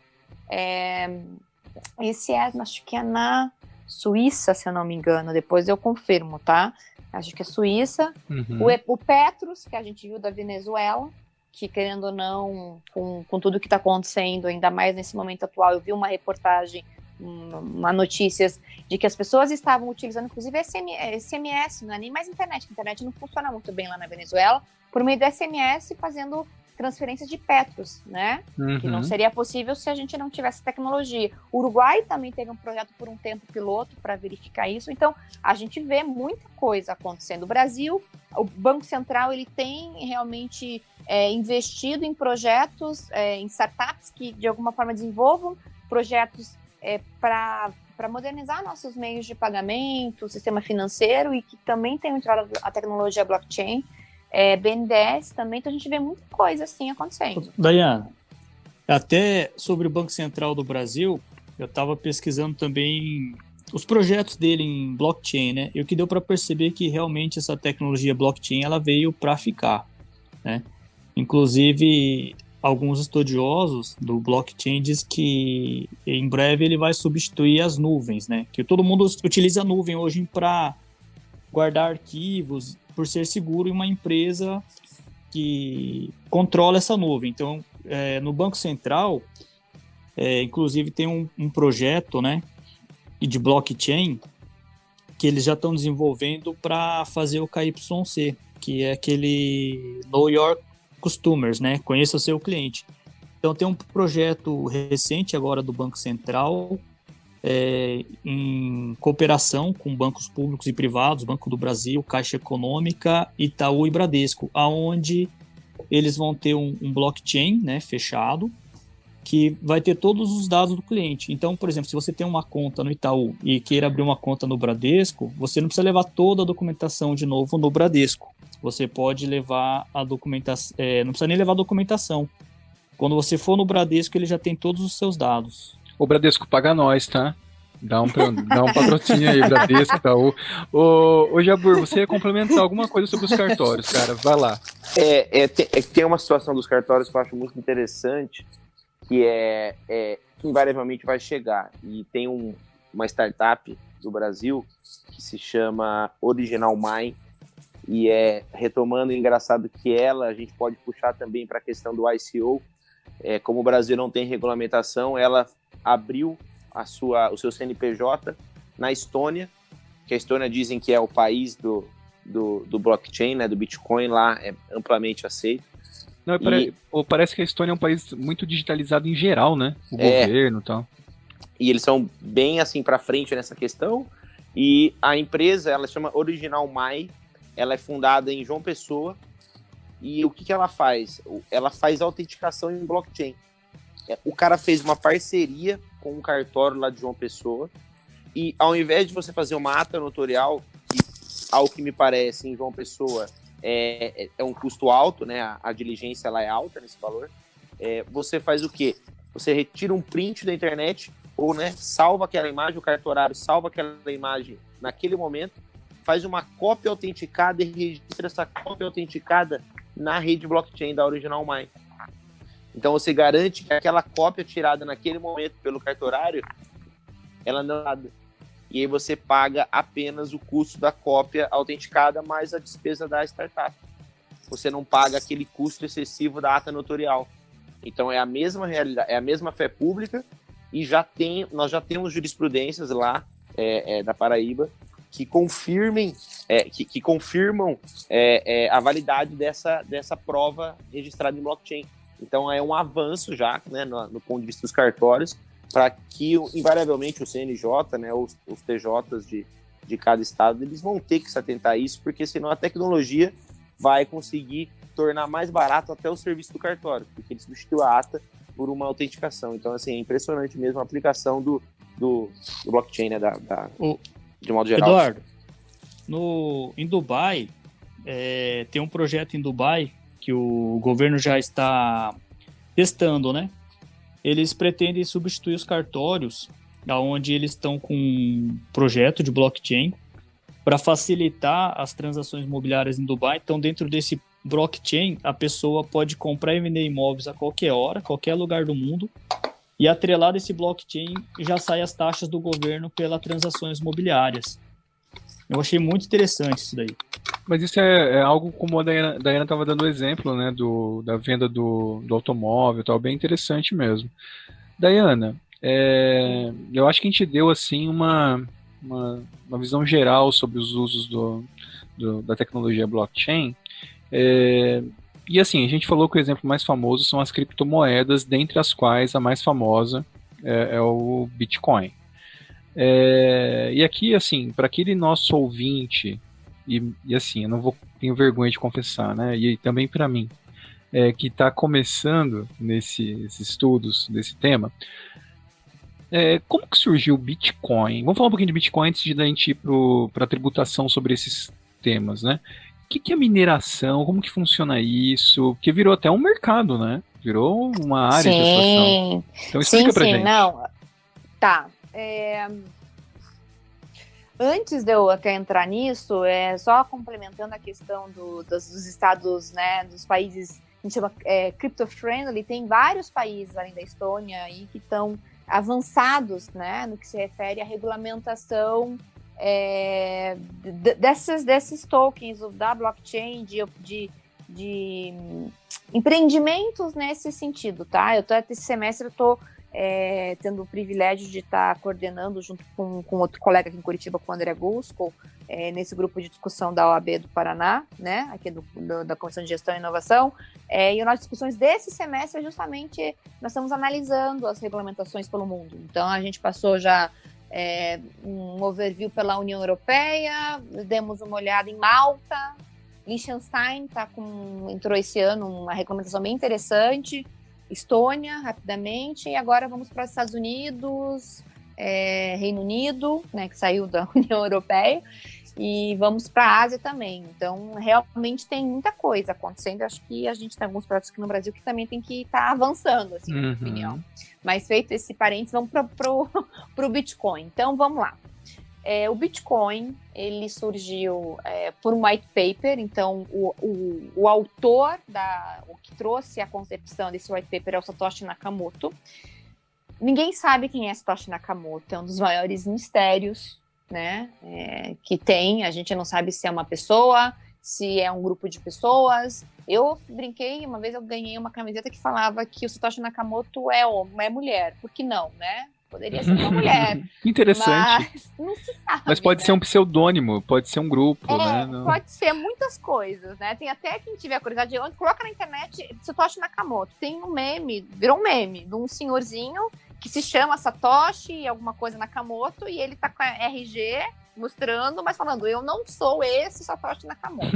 esse acho que é na Suíça, se eu não me engano, depois eu confirmo, tá? Acho que é Suíça. O Petros, que a gente viu da Venezuela, que, querendo ou não, com tudo que está acontecendo, ainda mais nesse momento atual, eu vi uma reportagem, uma notícias de que as pessoas estavam utilizando, inclusive, SMS, não é nem mais internet, que a internet não funciona muito bem lá na Venezuela, por meio do SMS, fazendo transferências de Petros, né? Que não seria possível se a gente não tivesse tecnologia. O Uruguai também teve um projeto por um tempo piloto para verificar isso. Então, a gente vê muita coisa acontecendo. O Brasil, o Banco Central, ele tem realmente investido em projetos, em startups que, de alguma forma, desenvolvam projetos para modernizar nossos meios de pagamento, o sistema financeiro, e que também tem entrado a tecnologia blockchain. BNDES também, então a gente vê muita coisa assim acontecendo. Dayana, até sobre o Banco Central do Brasil, eu estava pesquisando também os projetos dele em blockchain, né? E o que deu para perceber que realmente essa tecnologia blockchain ela veio para ficar, né? Inclusive, alguns estudiosos do blockchain diz que em breve ele vai substituir as nuvens, né? Que todo mundo utiliza a nuvem hoje para guardar arquivos, por ser seguro em uma empresa que controla essa nuvem. Então, no Banco Central, inclusive tem um projeto, né, de blockchain que eles já estão desenvolvendo para fazer o KYC, que é aquele Know Your Customers, né? Conheça o seu cliente. Então tem um projeto recente agora do Banco Central, em cooperação com bancos públicos e privados, Banco do Brasil, Caixa Econômica, Itaú e Bradesco, aonde eles vão ter um blockchain, né, fechado, que vai ter todos os dados do cliente. Então, por exemplo, se você tem uma conta no Itaú e queira abrir uma conta no Bradesco, você não precisa levar toda a documentação de novo no Bradesco. Você pode levar a documentação, não precisa nem levar a documentação. Quando você for no Bradesco, ele já tem todos os seus dados. O Bradesco paga nós, tá? Dá um patrocínio aí, Bradesco, Itaú. Ô Jabur, você ia complementar alguma coisa sobre os cartórios, cara? Vai lá. Tem uma situação dos cartórios que eu acho muito interessante, que que invariavelmente vai chegar. E tem uma startup do Brasil que se chama Original Mine, e retomando, engraçado que a gente pode puxar também para a questão do ICO. Como o Brasil não tem regulamentação, ela abriu o seu CNPJ na Estônia, que a Estônia dizem que é o país do blockchain, né, do Bitcoin, lá é amplamente aceito. Não, parece que a Estônia é um país muito digitalizado em geral, né? O governo e tal. E eles são bem assim para frente nessa questão. E a empresa, ela chama Original Mine, ela é fundada em João Pessoa. E o que ela faz? Ela faz autenticação em blockchain. O cara fez uma parceria com um cartório lá de João Pessoa. E ao invés de você fazer uma ata notarial, que, ao que me parece, em João Pessoa é um custo alto, né? A diligência ela é alta nesse valor. Você faz o quê? Você retira um print da internet ou, né, salva aquela imagem, o cartorário salva aquela imagem naquele momento, faz uma cópia autenticada e registra essa cópia autenticada na rede blockchain da Original Mine. Então você garante que aquela cópia tirada naquele momento pelo cartorário, ela não é nada. E aí você paga apenas o custo da cópia autenticada mais a despesa da startup. Você não paga aquele custo excessivo da ata notarial. Então é a mesma realidade, é a mesma fé pública, e nós já temos jurisprudências lá da Paraíba que confirmam a validade dessa prova registrada em blockchain. Então é um avanço já, né, no ponto de vista dos cartórios, para que invariavelmente o CNJ, né, os TJs de cada estado, eles vão ter que se atentar a isso, porque senão a tecnologia vai conseguir tornar mais barato até o serviço do cartório, porque ele substitui a ata por uma autenticação. Então, assim, é impressionante mesmo a aplicação do blockchain, né, de modo geral. Eduardo, em Dubai, tem um projeto em Dubai que o governo já está testando, né? Eles pretendem substituir os cartórios, onde eles estão com um projeto de blockchain para facilitar as transações imobiliárias em Dubai. Então, dentro desse blockchain, a pessoa pode comprar e vender imóveis a qualquer hora, qualquer lugar do mundo, e atrelado a esse blockchain já sai as taxas do governo pelas transações imobiliárias. Eu achei muito interessante isso daí. Mas isso é algo como a Daiana estava dando o exemplo, né, da venda do automóvel e tal, bem interessante mesmo. Daiana, eu acho que a gente deu assim uma visão geral sobre os usos da tecnologia blockchain. E assim, a gente falou que o exemplo mais famoso são as criptomoedas, dentre as quais a mais famosa é o Bitcoin. E aqui, assim, para aquele nosso ouvinte, e assim, eu tenho vergonha de confessar, né? E também para mim, que está começando nesses estudos desse tema, como que surgiu o Bitcoin? Vamos falar um pouquinho de Bitcoin antes de a gente ir para a tributação sobre esses temas, né? O que é mineração? Como que funciona isso? Porque virou até um mercado, né? Virou uma área de atuação. Então explica pra gente. Não. Tá. Antes de eu até entrar nisso, só complementando a questão dos estados, né, dos países a gente chama crypto-friendly, tem vários países, além da Estônia, aí, que estão avançados, né, no que se refere à regulamentação desses tokens, da blockchain, de empreendimentos nesse sentido, tá? Esse semestre eu estou tendo o privilégio de estar coordenando junto com outro colega aqui em Curitiba, com o André Gusco, nesse grupo de discussão da OAB do Paraná, né, aqui da Comissão de Gestão e Inovação, e as nossas discussões desse semestre é justamente, nós estamos analisando as regulamentações pelo mundo. Então, a gente passou já um overview pela União Europeia, demos uma olhada em Malta, Liechtenstein entrou esse ano uma regulamentação bem interessante, Estônia, rapidamente, e agora vamos para os Estados Unidos, Reino Unido, né, que saiu da União Europeia, e vamos para a Ásia também. Então, realmente tem muita coisa acontecendo. Acho que a gente tem alguns projetos aqui no Brasil que também tem que estar avançando, assim, na minha opinião. Mas feito esse parênteses, vamos para o Bitcoin. Então, vamos lá. O Bitcoin, ele surgiu por um white paper. Então, o autor, o que trouxe a concepção desse white paper é o Satoshi Nakamoto. Ninguém sabe quem é Satoshi Nakamoto, é um dos maiores mistérios, né, que tem. A gente não sabe se é uma pessoa, se é um grupo de pessoas. Eu brinquei, uma vez eu ganhei uma camiseta que falava que o Satoshi Nakamoto é homem, é mulher. Por que não, né? Poderia ser uma mulher. Interessante. Mas não se sabe. Mas pode ser um pseudônimo, pode ser um grupo, né? Não... Pode ser muitas coisas, né? Tem até quem tiver curiosidade, coloca na internet Satoshi Nakamoto. Tem um meme, virou um meme, de um senhorzinho que se chama Satoshi alguma coisa Nakamoto, e ele tá com a RG mostrando, mas falando, eu não sou esse Satoshi Nakamoto.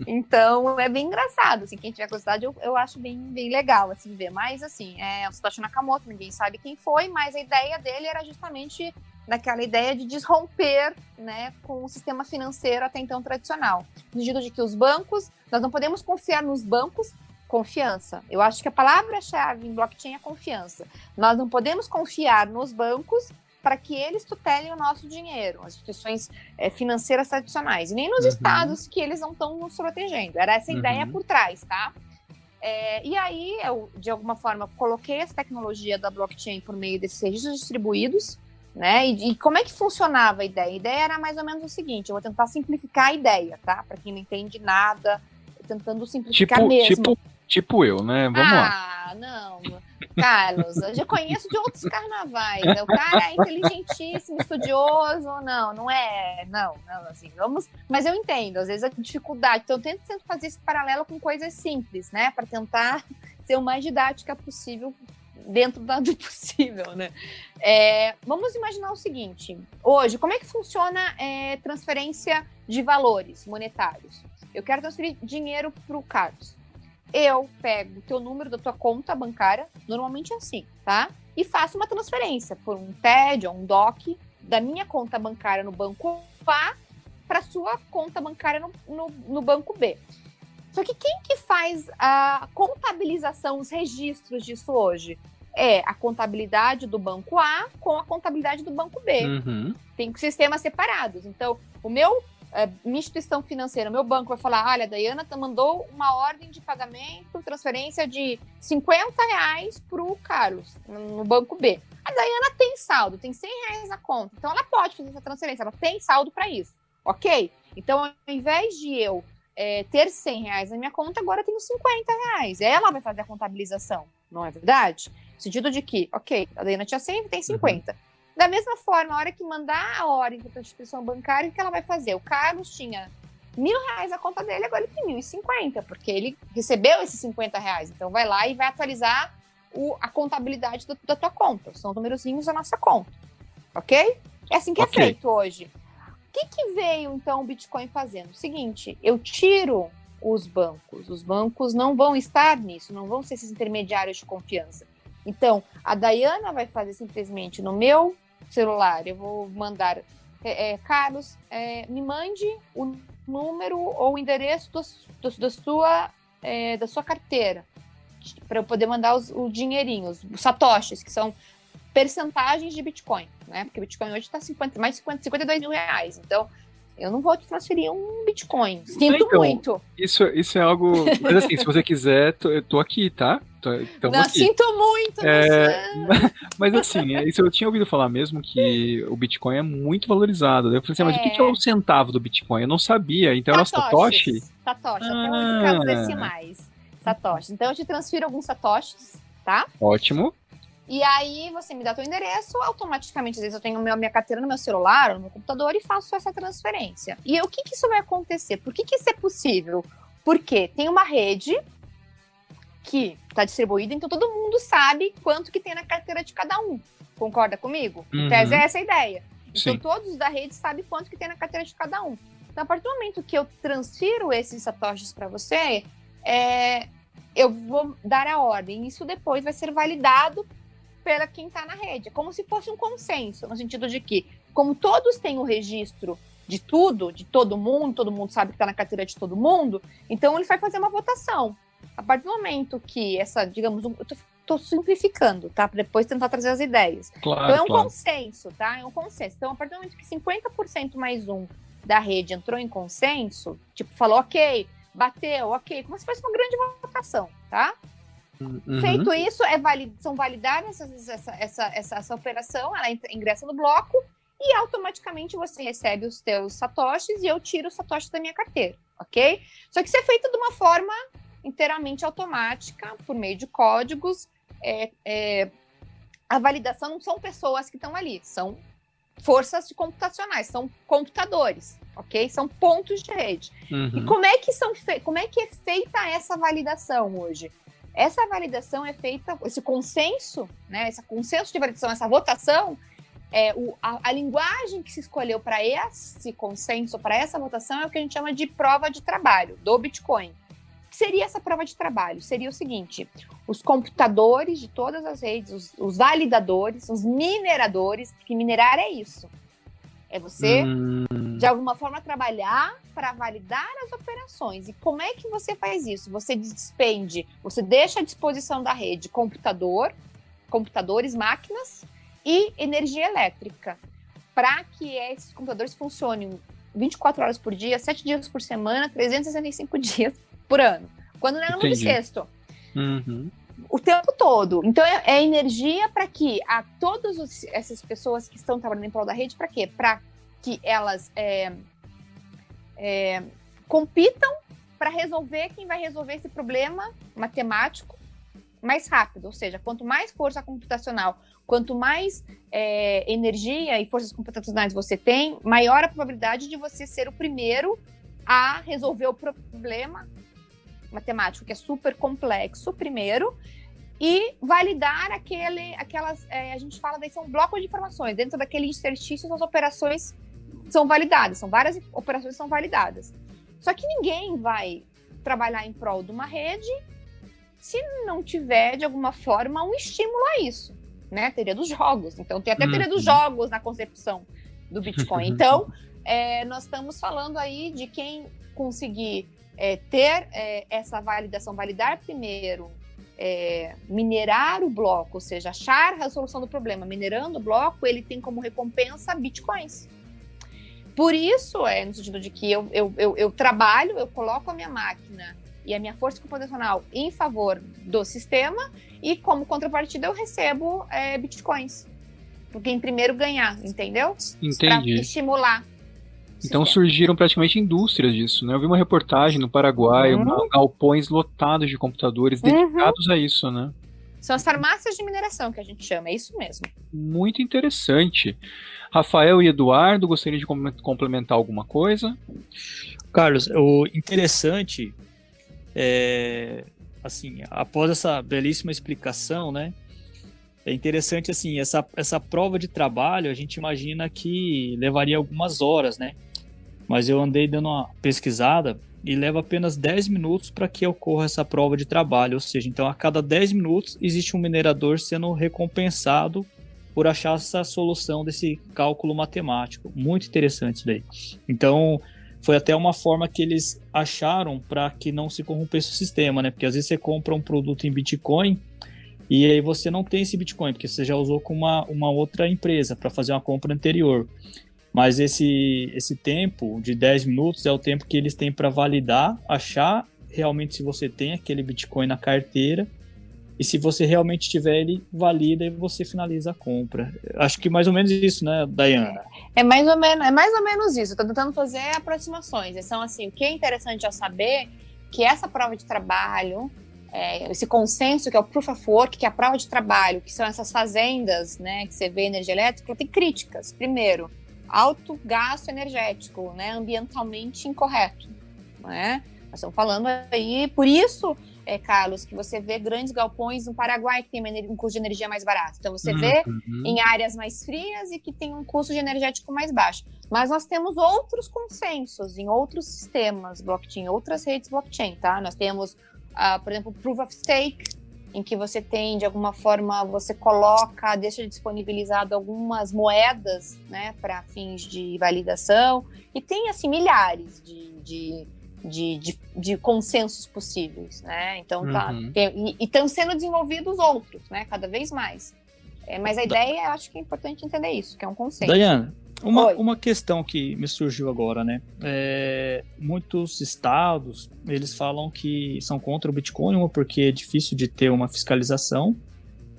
Então, é bem engraçado, assim, quem tiver curiosidade, eu acho bem legal, assim, ver. Mas, assim, o Satoshi Nakamoto, ninguém sabe quem foi, mas a ideia dele era justamente naquela ideia de desromper, né, com o sistema financeiro até então tradicional. No sentido de que os bancos, nós não podemos confiar nos bancos. Confiança. Eu acho que a palavra-chave em blockchain é confiança. Nós não podemos confiar nos bancos para que eles tutelem o nosso dinheiro, as instituições financeiras tradicionais, e nem nos estados que eles não estão nos protegendo. Era essa ideia por trás, tá? E aí, eu, de alguma forma, coloquei essa tecnologia da blockchain por meio desses registros distribuídos, né? E como é que funcionava a ideia? A ideia era mais ou menos o seguinte, eu vou tentar simplificar a ideia, tá? Para quem não entende nada, tentando simplificar mesmo. Tipo eu, né? Vamos lá. Ah, não. Carlos, eu já conheço de outros carnavais. O cara é inteligentíssimo, estudioso. Não é. Não, assim, vamos. Mas eu entendo, às vezes, a dificuldade. Então, eu tento sempre fazer esse paralelo com coisas simples, né? Para tentar ser o mais didática possível, dentro do possível, né? Vamos imaginar o seguinte: hoje, como é que funciona transferência de valores monetários? Eu quero transferir dinheiro para o Carlos. Eu pego o teu número da tua conta bancária, normalmente é assim, tá? E faço uma transferência por um TED ou um DOC da minha conta bancária no banco A para a sua conta bancária no banco B. Só que quem que faz a contabilização, os registros disso hoje? É a contabilidade do banco A com a contabilidade do banco B. Tem sistemas separados. Então, minha instituição financeira, meu banco vai falar, olha, a Dayana mandou uma ordem de pagamento, transferência de R$50 para o Carlos, no banco B. A Dayana tem saldo, tem R$100 na conta, então ela pode fazer essa transferência, ela tem saldo para isso, ok? Então, ao invés de eu ter R$100 na minha conta, agora eu tenho R$50. Ela vai fazer a contabilização, não é verdade? No sentido de que, ok, a Dayana tinha 100 e tem 50. Da mesma forma, a hora que mandar a ordem para a instituição bancária, o que ela vai fazer? O Carlos tinha R$1.000 na conta dele, agora ele tem 1.050, porque ele recebeu esses R$50. Então, vai lá e vai atualizar a contabilidade da tua conta. São os numerozinhos da nossa conta. Ok? É assim que é feito hoje. O que veio, então, o Bitcoin fazendo? O seguinte, eu tiro os bancos. Os bancos não vão estar nisso, não vão ser esses intermediários de confiança. Então, a Dayana vai fazer simplesmente no meu celular, eu vou mandar, Carlos, me mande o número ou o endereço da sua carteira, para eu poder mandar os dinheirinhos, os satoshis, que são percentagens de Bitcoin, né? Porque o Bitcoin hoje está mais de R$52 mil. Então, Eu não vou te transferir um Bitcoin. Sinto Então, muito. Isso é algo... Mas assim, se você quiser, eu tô aqui, tá? Tamo Não, aqui. sinto muito, Mas assim, isso eu tinha ouvido falar mesmo que o Bitcoin é muito valorizado. Daí eu falei assim, mas o que é o centavo do Bitcoin? Eu não sabia. Então era Satoshi? Satoshi, até 8 casas decimais. Satoshi. Então eu te transfiro alguns satoshis, tá? Ótimo. E aí você me dá teu endereço, automaticamente, às vezes eu tenho minha carteira no meu celular ou no meu computador e faço essa transferência. E o que isso vai acontecer? Por que isso é possível? Porque tem uma rede que está distribuída, então todo mundo sabe quanto que tem na carteira de cada um. Concorda comigo? Em tese é essa a ideia. Então Sim. todos da rede sabem quanto que tem na carteira de cada um. Então a partir do momento que eu transfiro esses satoshis para você, eu vou dar a ordem. Isso depois vai ser validado pela quem está na rede. É como se fosse um consenso, no sentido de que, como todos têm o registro de tudo, de todo mundo sabe que está na carteira de todo mundo, então ele vai fazer uma votação. A partir do momento que digamos, eu estou simplificando, tá? Para depois tentar trazer as ideias. Claro, então é um consenso, tá? É um consenso. Então, a partir do momento que 50% mais um da rede entrou em consenso, tipo, falou, ok, bateu, ok, como se fosse uma grande votação, tá? Feito isso, são validadas essa operação, ela ingressa no bloco e automaticamente você recebe os teus satoshis e eu tiro os satoshis da minha carteira, ok? Só que isso é feito de uma forma inteiramente automática, por meio de códigos. A validação não são pessoas que estão ali, são forças computacionais, são computadores, ok? São pontos de rede. E como é que é feita essa validação hoje? Essa validação é feita, esse consenso, né? Esse consenso de validação, essa votação, a linguagem que se escolheu para esse consenso, para essa votação, é o que a gente chama de prova de trabalho do Bitcoin. O que seria essa prova de trabalho? Seria o seguinte: os computadores de todas as redes, os validadores, os mineradores, porque minerar é isso. É você, de alguma forma, trabalhar para validar as operações. E como é que você faz isso? Você deixa à disposição da rede computadores, máquinas e energia elétrica, para que esses computadores funcionem 24 horas por dia, 7 dias por semana, 365 dias por ano. Quando não é no bissexto. O tempo todo. Então, é energia para que todas essas pessoas que estão trabalhando em prol da rede, para quê? Para que elas compitam para resolver quem vai resolver esse problema matemático mais rápido. Ou seja, quanto mais força computacional, quanto mais energia e forças computacionais você tem, maior a probabilidade de você ser o primeiro a resolver o problema matemático, que é super complexo, primeiro, e validar aquelas, a gente fala daí, são blocos de informações. Dentro daquele interstício, as operações são validadas, são várias operações que são validadas. Só que ninguém vai trabalhar em prol de uma rede se não tiver, de alguma forma, um estímulo a isso, né? Teoria dos jogos. Então, tem até teoria dos jogos na concepção do Bitcoin. Então, nós estamos falando aí de quem conseguir ter essa validação, validar primeiro, minerar o bloco, ou seja, achar a solução do problema. Minerando o bloco, ele tem como recompensa bitcoins. Por isso, no sentido de que eu trabalho, eu coloco a minha máquina e a minha força computacional em favor do sistema e, como contrapartida, eu recebo bitcoins. Porque em primeiro ganhar, entendeu? Entendi. Para estimular. Então surgiram praticamente indústrias disso, né? Eu vi uma reportagem no Paraguai, galpões lotados de computadores dedicados a isso, né? São as farmácias de mineração que a gente chama, é isso mesmo. Muito interessante. Rafael e Eduardo, gostariam de complementar alguma coisa? Carlos, o interessante assim, após essa belíssima explicação, né? É interessante, assim, essa prova de trabalho, a gente imagina que levaria algumas horas, né? Mas eu andei dando uma pesquisada e leva apenas 10 minutos para que ocorra essa prova de trabalho. Ou seja, então a cada 10 minutos existe um minerador sendo recompensado por achar essa solução desse cálculo matemático. Muito interessante isso daí. Então, foi até uma forma que eles acharam para que não se corrompesse o sistema, né? Porque às vezes você compra um produto em Bitcoin e aí você não tem esse Bitcoin, porque você já usou com uma outra empresa para fazer uma compra anterior. Mas esse tempo de 10 minutos é o tempo que eles têm para validar, achar realmente se você tem aquele Bitcoin na carteira, e se você realmente tiver, ele valida e você finaliza a compra. Acho que mais ou menos isso, né, Dayana? É mais ou menos isso. Estou tentando fazer aproximações. Então, assim, o que é interessante é saber que essa prova de trabalho, esse consenso que é o Proof of Work, que é a prova de trabalho, que são essas fazendas, né, que você vê energia elétrica, tem críticas. Primeiro, alto gasto energético, né, ambientalmente incorreto, né? Nós estamos falando aí, por isso, Carlos, que você vê grandes galpões no Paraguai que tem um custo de energia mais barato. Então, você vê em áreas mais frias e que tem um custo de energético mais baixo. Mas nós temos outros consensos em outros sistemas blockchain, outras redes blockchain, tá? Nós temos, por exemplo, Proof of Stake, em que você tem, de alguma forma, você deixa disponibilizado algumas moedas, né, para fins de validação. E tem, assim, milhares de consensos possíveis, né? Então e estão sendo desenvolvidos outros, né? Cada vez mais. Mas a ideia, acho que é importante entender isso, que é um consenso. Dayana, uma questão que me surgiu agora, né? Muitos estados, eles falam que são contra o Bitcoin, uma porque é difícil de ter uma fiscalização,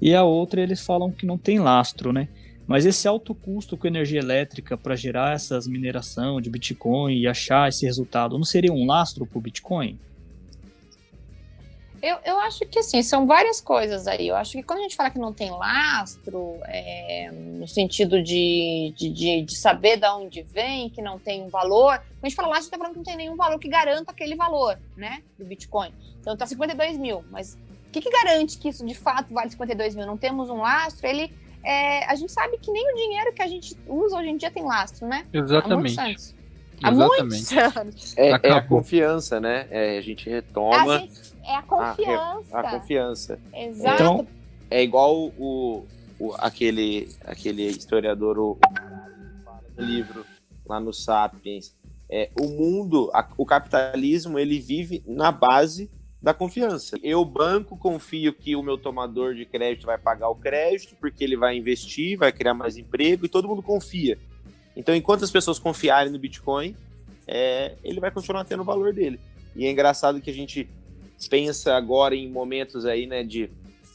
e a outra eles falam que não tem lastro, né? Mas esse alto custo com energia elétrica para gerar essas mineração de Bitcoin e achar esse resultado, não seria um lastro para o Bitcoin? Eu acho que, assim, são várias coisas aí. Eu acho que quando a gente fala que não tem lastro, no sentido de saber de onde vem, que não tem um valor, quando a gente fala lastro, a gente está falando que não tem nenhum valor que garanta aquele valor, né, do Bitcoin. Então, está 52 mil, mas o que garante que isso, de fato, vale 52 mil? Não temos um lastro, a gente sabe que nem o dinheiro que a gente usa hoje em dia tem lastro, né? Exatamente. Há muitos anos. É a confiança, né? A gente retoma. É a confiança. A confiança. Exato. Então, é igual aquele historiador o livro lá no Sapiens. O mundo, o capitalismo, ele vive na base da confiança. Eu, banco, confio que o meu tomador de crédito vai pagar o crédito, porque ele vai investir, vai criar mais emprego, e todo mundo confia. Então, enquanto as pessoas confiarem no Bitcoin, ele vai continuar tendo o valor dele. E é engraçado que a gente pensa agora em momentos aí, né, de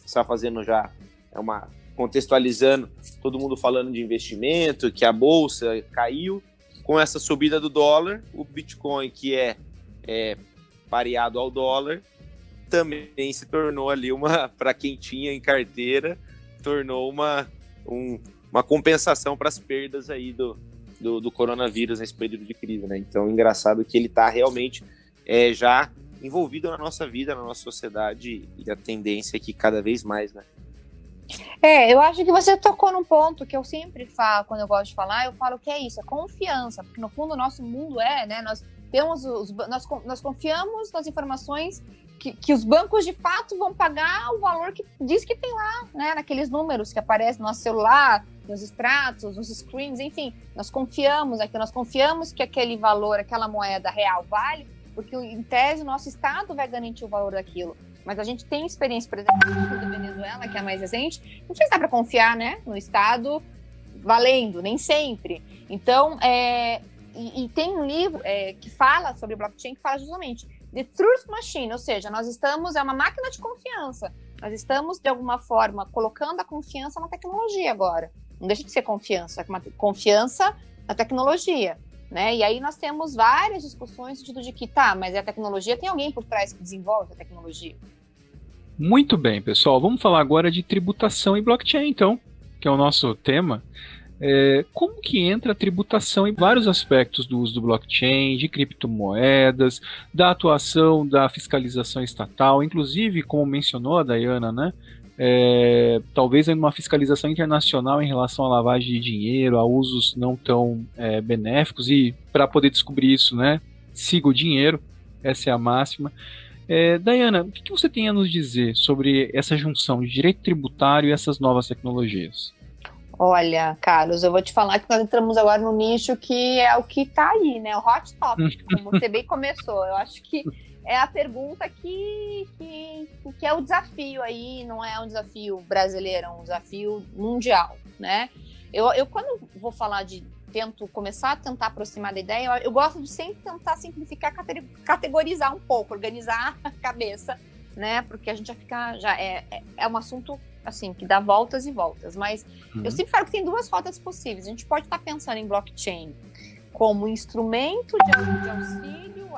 estar fazendo já, contextualizando, todo mundo falando de investimento, que a bolsa caiu. Com essa subida do dólar, o Bitcoin, que é pareado ao dólar, também se tornou ali para quem tinha em carteira, tornou uma compensação para as perdas aí do coronavírus nesse período de crise, né? Então, engraçado que ele está realmente já envolvido na nossa vida, na nossa sociedade, e a tendência é que cada vez mais, né? Eu acho que você tocou num ponto que eu sempre falo, quando eu gosto de falar, eu falo que é isso, é confiança, porque no fundo o nosso mundo né, nós temos nós confiamos nas informações que os bancos de fato vão pagar o valor que diz que tem lá, né, naqueles números que aparecem no nosso celular, nos extratos, nos screens, enfim, nós confiamos que aquele valor, aquela moeda real vale, porque em tese o nosso Estado vai garantir o valor daquilo. Mas a gente tem experiência, por exemplo, da Venezuela, que é a mais recente, não sei se dá para confiar, né, no Estado valendo, nem sempre. Então, e tem um livro que fala sobre blockchain, que fala justamente The Truth Machine, ou seja, é uma máquina de confiança. Nós estamos, de alguma forma, colocando a confiança na tecnologia agora. Não deixa de ser confiança, é uma confiança na tecnologia, né? E aí nós temos várias discussões no sentido de que, mas a tecnologia tem alguém por trás que desenvolve a tecnologia. Muito bem, pessoal. Vamos falar agora de tributação e blockchain, então, que é o nosso tema. Como que entra a tributação em vários aspectos do uso do blockchain, de criptomoedas, da atuação da fiscalização estatal, inclusive, como mencionou a Dayana, né? Talvez uma fiscalização internacional em relação à lavagem de dinheiro, a usos não tão benéficos, e para poder descobrir isso, né, siga o dinheiro, essa é a máxima. Dayana, o que você tem a nos dizer sobre essa junção de direito tributário e essas novas tecnologias? Olha, Carlos, eu vou te falar que nós entramos agora no nicho que é o que está aí, né, o hot topic, como você bem começou. Eu acho que é a pergunta que é o desafio aí, não é um desafio brasileiro, é um desafio mundial, né? Eu quando vou falar de tento começar a tentar aproximar da ideia, eu gosto de sempre tentar simplificar, categorizar um pouco, organizar a cabeça, né? Porque a gente já é um assunto assim que dá voltas e voltas, mas eu sempre falo que tem duas rotas possíveis. A gente pode estar pensando em blockchain como instrumento de auxílio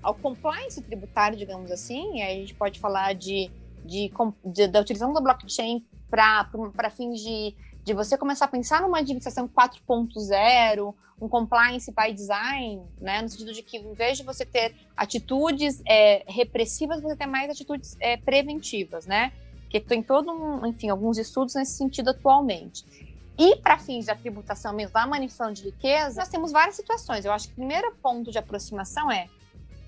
ao compliance tributário, digamos assim, e aí a gente pode falar da utilização da blockchain para fins de você começar a pensar numa administração 4.0, um compliance by design, né, no sentido de que, em vez de você ter atitudes repressivas, você ter mais atitudes preventivas, né? Que tem alguns estudos nesse sentido atualmente. E para fins de tributação mesmo, da manipulação de riqueza, nós temos várias situações. Eu acho que o primeiro ponto de aproximação é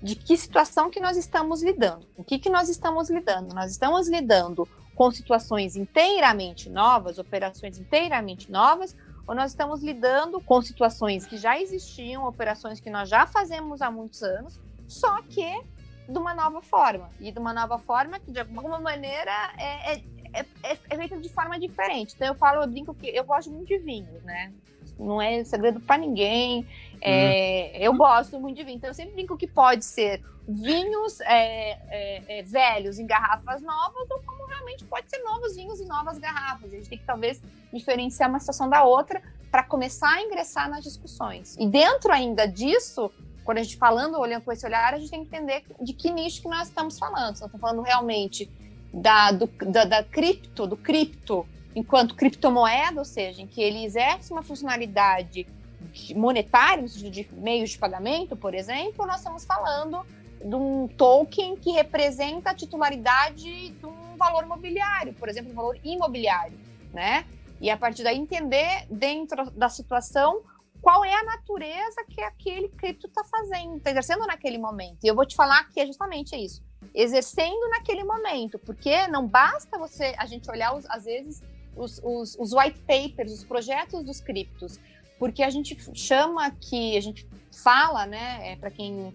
de que situação que nós estamos lidando. O que nós estamos lidando? Nós estamos lidando com situações inteiramente novas, operações inteiramente novas, ou nós estamos lidando com situações que já existiam, operações que nós já fazemos há muitos anos, só que de uma nova forma. E de uma nova forma que, de alguma maneira, é feita de forma diferente. Então, eu brinco que eu gosto muito de vinho, né? Não é segredo para ninguém. Eu gosto muito de vinho. Então, eu sempre brinco que pode ser vinhos velhos em garrafas novas, ou como realmente pode ser novos vinhos em novas garrafas. A gente tem que, talvez, diferenciar uma situação da outra para começar a ingressar nas discussões. E dentro ainda disso, quando a gente olhando com esse olhar, a gente tem que entender de que nicho que nós estamos falando. Nós estamos falando realmente do cripto enquanto criptomoeda, ou seja, em que ele exerce uma funcionalidade monetária, no sentido de meios de pagamento, por exemplo, ou nós estamos falando de um token que representa a titularidade de um valor mobiliário, por exemplo, um valor imobiliário, né? E a partir daí entender dentro da situação qual é a natureza que aquele cripto está fazendo, está exercendo naquele momento. E eu vou te falar que é justamente isso, exercendo naquele momento, porque não basta a gente olhar, às vezes, os white papers, os projetos dos criptos, porque a gente fala, né, para quem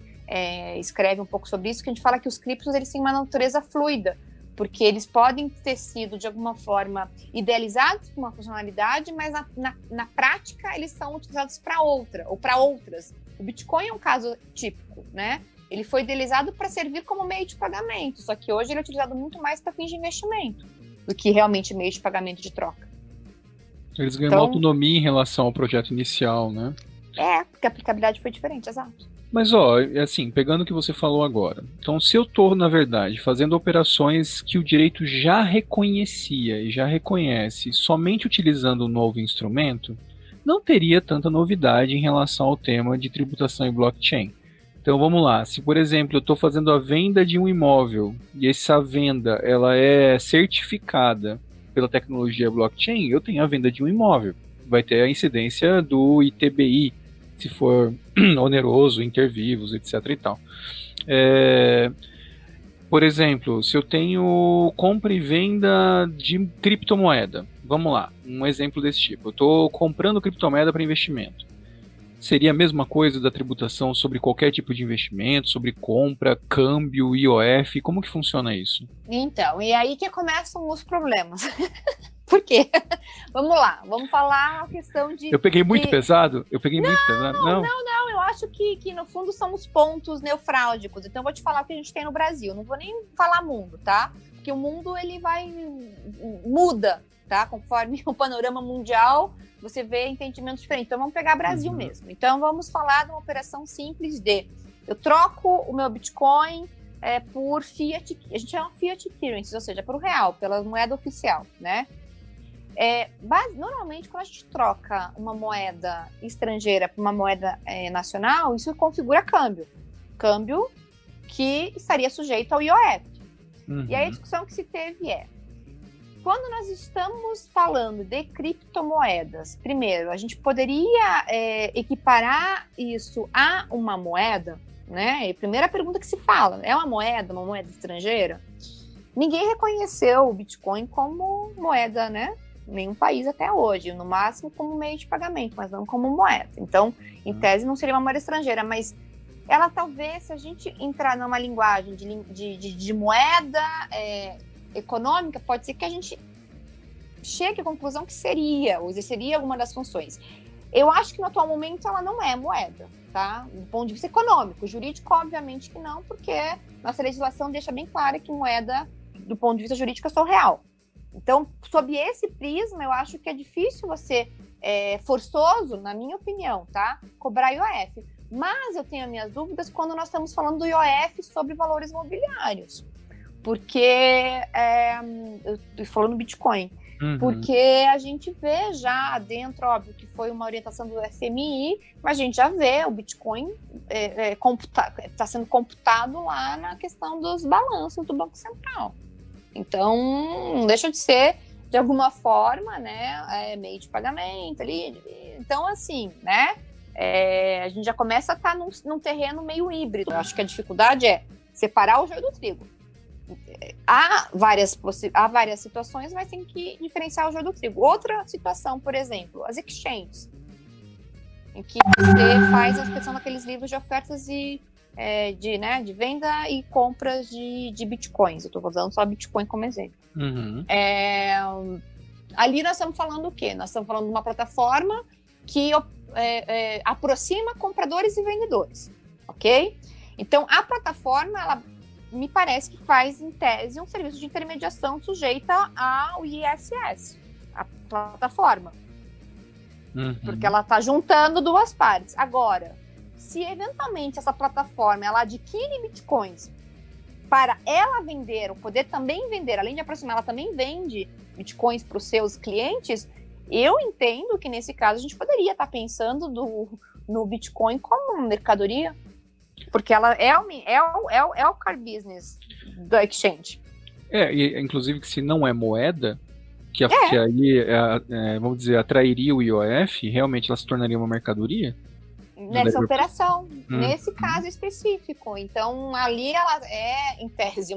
escreve um pouco sobre isso, que a gente fala que os criptos eles têm uma natureza fluida, porque eles podem ter sido, de alguma forma, idealizados para uma funcionalidade, mas na prática eles são utilizados para outra, ou para outras. O Bitcoin é um caso típico, né? Ele foi idealizado para servir como meio de pagamento, só que hoje ele é utilizado muito mais para fins de investimento do que realmente meio de pagamento de troca. Eles ganham uma autonomia em relação ao projeto inicial, né? Porque a aplicabilidade foi diferente, exato. Mas, assim, pegando o que você falou agora, então se eu estou, na verdade, fazendo operações que o direito já reconhecia e já reconhece somente utilizando um novo instrumento, não teria tanta novidade em relação ao tema de tributação em blockchain. Então vamos lá, se por exemplo eu estou fazendo a venda de um imóvel e essa venda ela é certificada pela tecnologia blockchain, eu tenho a venda de um imóvel. Vai ter a incidência do ITBI, se for oneroso, inter vivos, etc. e tal. Por exemplo, se eu tenho compra e venda de criptomoeda, vamos lá, um exemplo desse tipo. Eu estou comprando criptomoeda para investimento. Seria a mesma coisa da tributação sobre qualquer tipo de investimento, sobre compra, câmbio, IOF? Como que funciona isso? Então, e aí que começam os problemas. Por quê? Vamos lá, vamos falar a questão de... Eu peguei muito pesado? Eu peguei muito pesado? Não, eu acho que no fundo são os pontos neurálgicos. Então eu vou te falar o que a gente tem no Brasil. Não vou nem falar mundo, tá? Porque o mundo, ele muda, tá? Conforme o panorama mundial, você vê entendimentos diferentes. Então vamos pegar Brasil mesmo. Então vamos falar de uma operação simples eu troco o meu Bitcoin por Fiat, a gente chama Fiat Currencies, ou seja, por real, pela moeda oficial, né? Normalmente, quando a gente troca uma moeda estrangeira por uma moeda nacional, isso configura câmbio que estaria sujeito ao IOF. E aí a discussão que se teve quando nós estamos falando de criptomoedas, primeiro, a gente poderia equiparar isso a uma moeda, né? E a primeira pergunta que se fala, é uma moeda estrangeira? Ninguém reconheceu o Bitcoin como moeda, né? Nenhum país até hoje, no máximo como meio de pagamento, mas não como moeda. Então, em tese, não seria uma moeda estrangeira, mas ela talvez, se a gente entrar numa linguagem de moeda econômica, pode ser que a gente chegue à conclusão que seria, ou exerceria alguma das funções. Eu acho que no atual momento ela não é moeda, tá? Do ponto de vista econômico. Jurídico, obviamente que não, porque nossa legislação deixa bem clara que moeda, do ponto de vista jurídico, é só real. Então, sob esse prisma, eu acho que é difícil você, forçoso, na minha opinião, tá? Cobrar IOF. Mas eu tenho as minhas dúvidas quando nós estamos falando do IOF sobre valores imobiliários. Porque, eu estou falando Bitcoin, porque a gente vê já dentro, óbvio que foi uma orientação do FMI, mas a gente já vê o Bitcoin está sendo computado lá na questão dos balanços do Banco Central. Então, não deixa de ser, de alguma forma, né, meio de pagamento ali. Então, assim, né, a gente já começa a estar num terreno meio híbrido. Eu acho que a dificuldade é separar o joio do trigo. Há várias situações, mas tem que diferenciar o joio do trigo. Outra situação, por exemplo, as exchanges, em que você faz a inspeção daqueles livros de ofertas de venda e compras de bitcoins. Eu estou usando só Bitcoin como exemplo. Ali nós estamos falando o quê? Nós estamos falando de uma plataforma que aproxima compradores e vendedores, ok? Então, a plataforma, ela me parece que faz, em tese, um serviço de intermediação sujeita ao ISS, a plataforma. Porque ela está juntando duas partes. Agora, se eventualmente essa plataforma ela adquire bitcoins para ela vender, ou poder também vender, além de aproximar, ela também vende bitcoins para os seus clientes, eu entendo que nesse caso a gente poderia estar pensando no Bitcoin como uma mercadoria, porque ela é o car business da exchange. Inclusive que se não é moeda, que aí, vamos dizer, atrairia o IOF, realmente ela se tornaria uma mercadoria? Nessa operação, nesse caso específico. Então, ali ela é, em tese,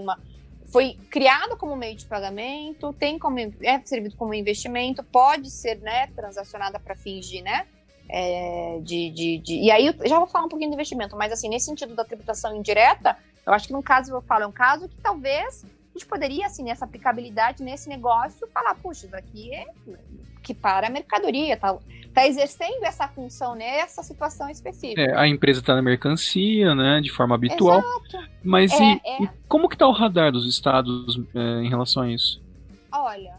foi criado como meio de pagamento, é servido como investimento, pode ser, né, transacionada para fins de, né, e aí eu já vou falar um pouquinho do investimento, mas assim, nesse sentido da tributação indireta, eu acho que no caso eu falo, é um caso que talvez a gente poderia, assim, nessa aplicabilidade, nesse negócio, falar, puxa, isso aqui é que para a mercadoria, tá exercendo essa função nessa situação específica. A empresa está na mercancia, né, de forma habitual. Exato. Mas e como que está o radar dos estados em relação a isso? Olha,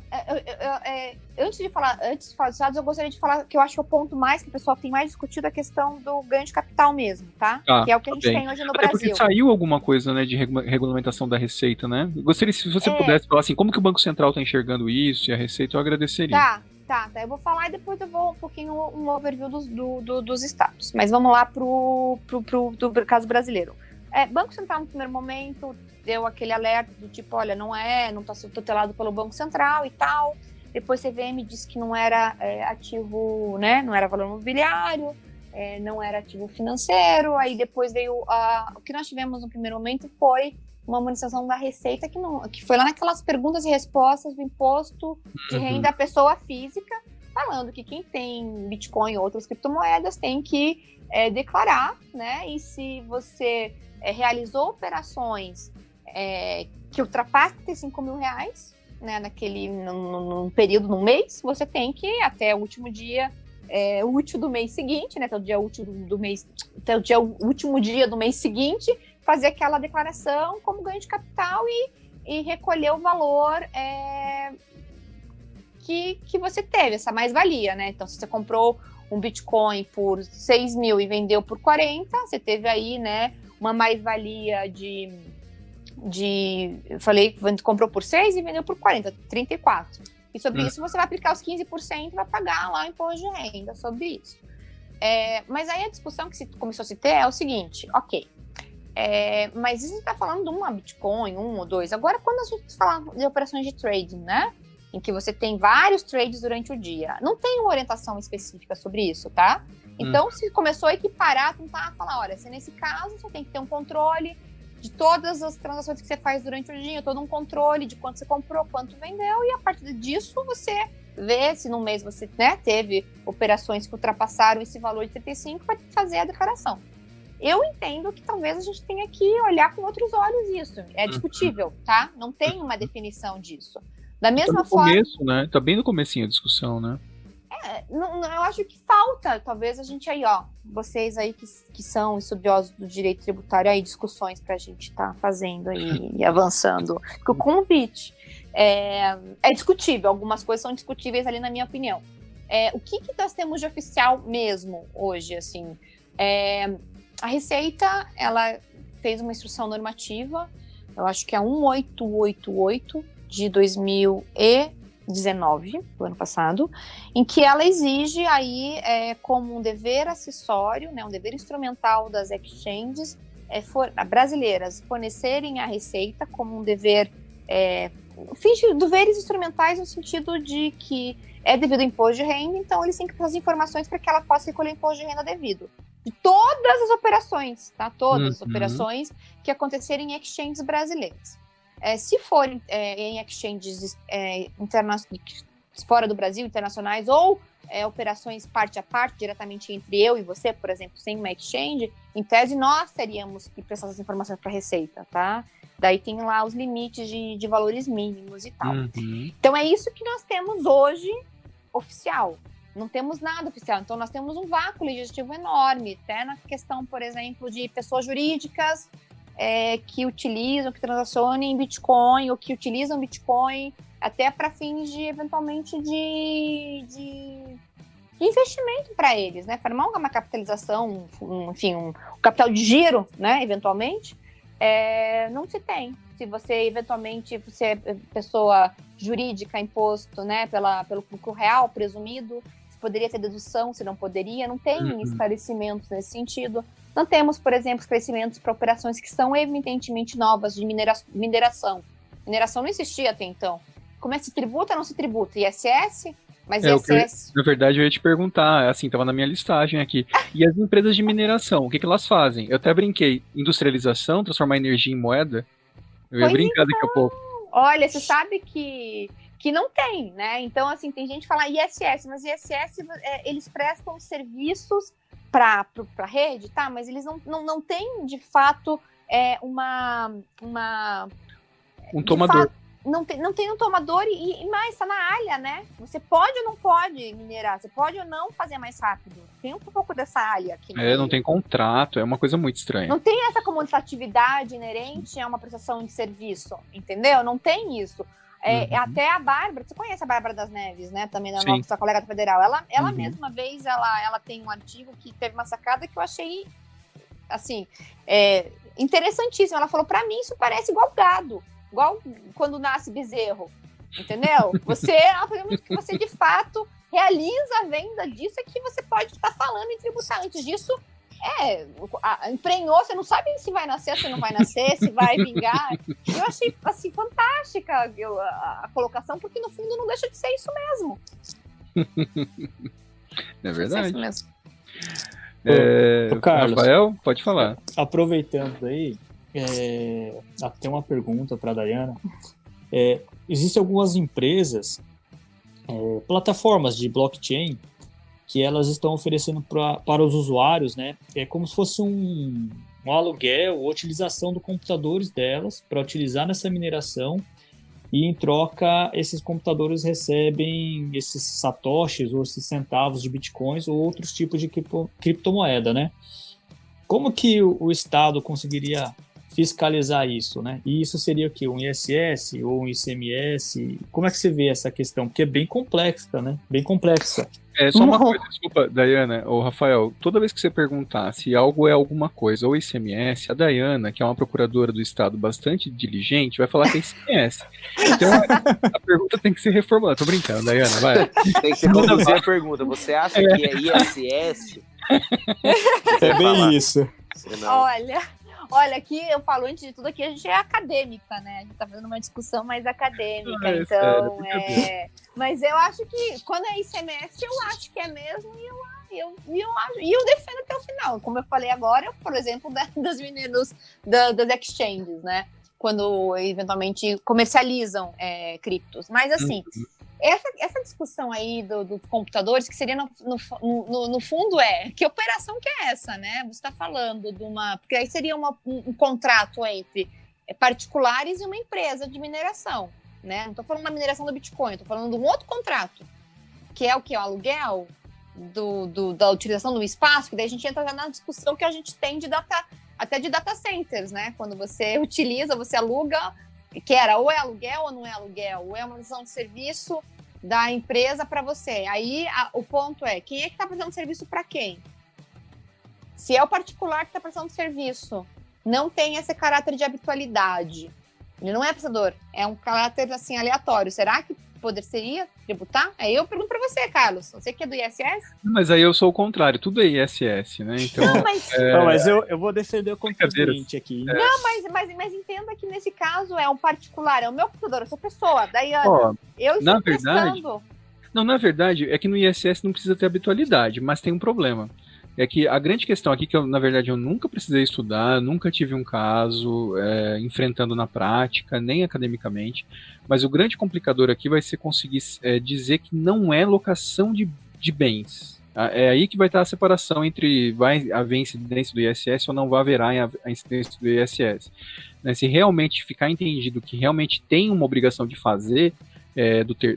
antes de falar dos estados, eu gostaria de falar que eu acho que o ponto mais que o pessoal tem mais discutido é a questão do ganho de capital mesmo, tá? Que é o que a gente tem hoje no Brasil. Porque saiu alguma coisa, né, de regulamentação da Receita, né? Eu gostaria, se você pudesse falar assim, como que o Banco Central está enxergando isso e a Receita, eu agradeceria. Tá. Eu vou falar e depois eu vou um pouquinho um overview dos estados. Mas vamos lá pro caso brasileiro. Banco Central, no primeiro momento, deu aquele alerta do tipo, olha, não está sendo tutelado pelo Banco Central e tal. Depois CVM disse que não era ativo, né, não era valor imobiliário, não era ativo financeiro. Aí depois veio o que nós tivemos no primeiro momento foi uma manifestação da Receita que foi lá naquelas perguntas e respostas do imposto de renda à pessoa física, falando que quem tem Bitcoin ou outras criptomoedas tem que declarar, né? E se você realizou operações que ultrapassam R$35.000, né, num período, num mês, você tem que, até o último dia útil do mês seguinte, né, até o dia útil do mês, até o último dia do mês seguinte, fazer aquela declaração como ganho de capital e recolher o valor que você teve, essa mais-valia, né? Então, se você comprou um Bitcoin por 6 mil e vendeu por 40, você teve aí, né, uma mais-valia eu falei que comprou por 6 e vendeu por 40, 34. E sobre isso você vai aplicar os 15% e vai pagar lá o imposto de renda sobre isso. Mas aí a discussão que se começou a se ter é o seguinte, ok, mas isso está falando de uma Bitcoin, um ou dois. Agora, quando a gente fala de operações de trading, né, em que você tem vários trades durante o dia, não tem uma orientação específica sobre isso, tá? Então, se começou a equiparar, tentar falar, olha, se nesse caso você tem que ter um controle de todas as transações que você faz durante o dia, todo um controle de quanto você comprou, quanto vendeu, e a partir disso você vê se no mês você, né, teve operações que ultrapassaram esse valor de 35, vai fazer a declaração. Eu entendo que talvez a gente tenha que olhar com outros olhos isso. É discutível, tá? Não tem uma definição disso. Da mesma forma... Começo, né? Tá bem no comecinho a discussão, né? Eu acho que falta, talvez a gente aí, vocês aí que são estudiosos do direito tributário, aí discussões para a gente estar fazendo aí e avançando. Porque o convite é discutível, algumas coisas são discutíveis ali na minha opinião. O que nós temos de oficial mesmo hoje, assim? A Receita, ela fez uma instrução normativa, eu acho que é a 1888 de 2019, do ano passado, em que ela exige aí, como um dever acessório, né, um dever instrumental das exchanges brasileiras fornecerem à Receita como um dever, deveres instrumentais no sentido de que é devido ao imposto de renda, então eles têm que fazer informações para que ela possa recolher imposto de renda devido. De todas as operações, tá? Todas as operações que acontecerem em exchanges brasileiras. Se forem em exchanges fora do Brasil, internacionais, ou operações parte a parte, diretamente entre eu e você, por exemplo, sem uma exchange, em tese nós teríamos que prestar essas informações para a Receita, tá? Daí tem lá os limites de valores mínimos e tal. Então é isso que nós temos hoje oficial. Não temos nada oficial. Então nós temos um vácuo legislativo enorme, até na questão, por exemplo, de pessoas jurídicas que utilizam, que transacionem em Bitcoin, ou que utilizam Bitcoin até para fins de, eventualmente, de investimento para eles, né? Formar uma capitalização, enfim, um capital de giro, né? Eventualmente, não se tem. Se você, eventualmente, você é pessoa jurídica, imposto, né? Pelo lucro real, presumido, se poderia ter dedução, se não poderia, não tem esclarecimentos nesse sentido. Não temos, por exemplo, esclarecimentos para operações que são evidentemente novas de mineração. Mineração não existia até então. Como é que se tributa ou não se tributa? ISS? Mas ISS... Na verdade, eu ia te perguntar, assim, estava na minha listagem aqui. E as empresas de mineração, o que elas fazem? Eu até brinquei, industrialização, transformar energia em moeda? Eu ia brincar daqui a pouco. Olha, você sabe que não tem, né? Então, assim, tem gente que fala ISS, mas ISS, eles prestam serviços para a rede, tá? Mas eles não têm, de fato, um tomador. Não tem um tomador e mais, tá na alha, né? Você pode ou não pode minerar, você pode ou não fazer mais rápido. Tem um pouco dessa alha aqui. Não tem contrato, é uma coisa muito estranha. Não tem essa comutatividade inerente a uma prestação de serviço, entendeu? Não tem isso. Até a Bárbara, você conhece a Bárbara das Neves, né? Também da nossa colega da Federal. Ela mesma vez, ela tem um artigo que teve uma sacada que eu achei, assim, interessantíssima. Ela falou, pra mim isso parece igual gado. Igual quando nasce bezerro, entendeu? Você de fato realiza a venda disso, é que você pode estar falando em tributar. Antes disso, emprenhou, você não sabe se vai nascer, se não vai nascer, se vai vingar. Eu achei, assim, fantástica a colocação, porque no fundo não deixa de ser isso mesmo. É verdade. É isso mesmo. Carlos, Rafael, pode falar. Aproveitando aí, tem uma pergunta para a Dayana. Existem algumas empresas, plataformas de blockchain, que elas estão oferecendo para os usuários, né? É como se fosse um aluguel ou utilização dos computadores delas para utilizar nessa mineração, e em troca esses computadores recebem esses satoshis ou esses centavos de bitcoins ou outros tipos de criptomoeda, né? Como que o Estado conseguiria fiscalizar isso, né? E isso seria o quê? Um ISS ou um ICMS? Como é que você vê essa questão? Porque é bem complexa, né? Bem complexa. Só uma coisa, desculpa, Dayana ou Rafael, toda vez que você perguntar se algo é alguma coisa ou ICMS, a Dayana, que é uma procuradora do Estado bastante diligente, vai falar que é ICMS. Então, a pergunta tem que ser reformulada. Tô brincando, Dayana, vai. Tem que reduzir a pergunta. Você acha que é ISS? É bem isso. Olha, aqui eu falo, antes de tudo, aqui a gente é acadêmica, né? A gente tá fazendo uma discussão mais acadêmica, então Mas eu acho que quando é ICMS, eu acho que é mesmo, e eu defendo até o final. Como eu falei agora, por exemplo, das exchanges, né? Quando eventualmente comercializam criptos. Mas assim, essa discussão aí dos computadores, que seria no fundo que operação que é essa, né? Você está falando de uma... Porque aí seria um contrato entre particulares e uma empresa de mineração, né? Não estou falando da mineração do Bitcoin, estou falando de um outro contrato. que é o que? O aluguel da utilização do espaço, que daí a gente entra na discussão que a gente tem até de data centers, né? Quando você utiliza, você aluga, que era ou é aluguel ou não é aluguel, ou é uma missão de serviço da empresa para você. Aí o ponto é, quem é que está prestando serviço para quem? Se é o particular que está prestando serviço, não tem esse caráter de habitualidade. Ele não é prestador, é um caráter assim aleatório. Será que seria tributar? Aí eu pergunto para você, Carlos. Você que é do ISS? Mas aí eu sou o contrário, tudo é ISS, né? Então, não, mas... Não, mas eu vou defender o contribuinte aqui. Não, mas entenda que nesse caso é um particular, é o meu computador, eu sou pessoa, Daiana. Eu estou prestando. Não, na verdade, é que no ISS não precisa ter habitualidade, mas tem um problema. É que a grande questão aqui, que na verdade eu nunca precisei estudar, nunca tive um caso enfrentando na prática, nem academicamente, mas o grande complicador aqui vai ser conseguir dizer que não é locação de bens. É aí que vai estar a separação entre vai haver incidência do ISS ou não vai haver a incidência do ISS. Né, se realmente ficar entendido que realmente tem uma obrigação de fazer,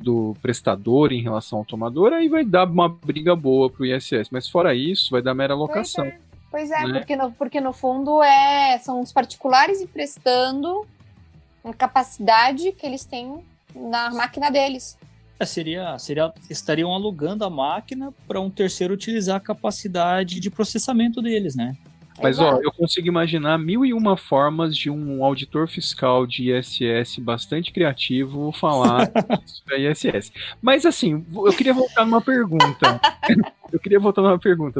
do prestador em relação ao tomador, aí vai dar uma briga boa pro ISS, mas fora isso, vai dar mera locação. Pois é, né? porque no fundo são os particulares emprestando a capacidade que eles têm na máquina deles. Estariam alugando a máquina para um terceiro utilizar a capacidade de processamento deles, né? Mas, eu consigo imaginar 1001 formas de um auditor fiscal de ISS bastante criativo falar sobre a ISS. Mas, assim, eu queria voltar numa pergunta.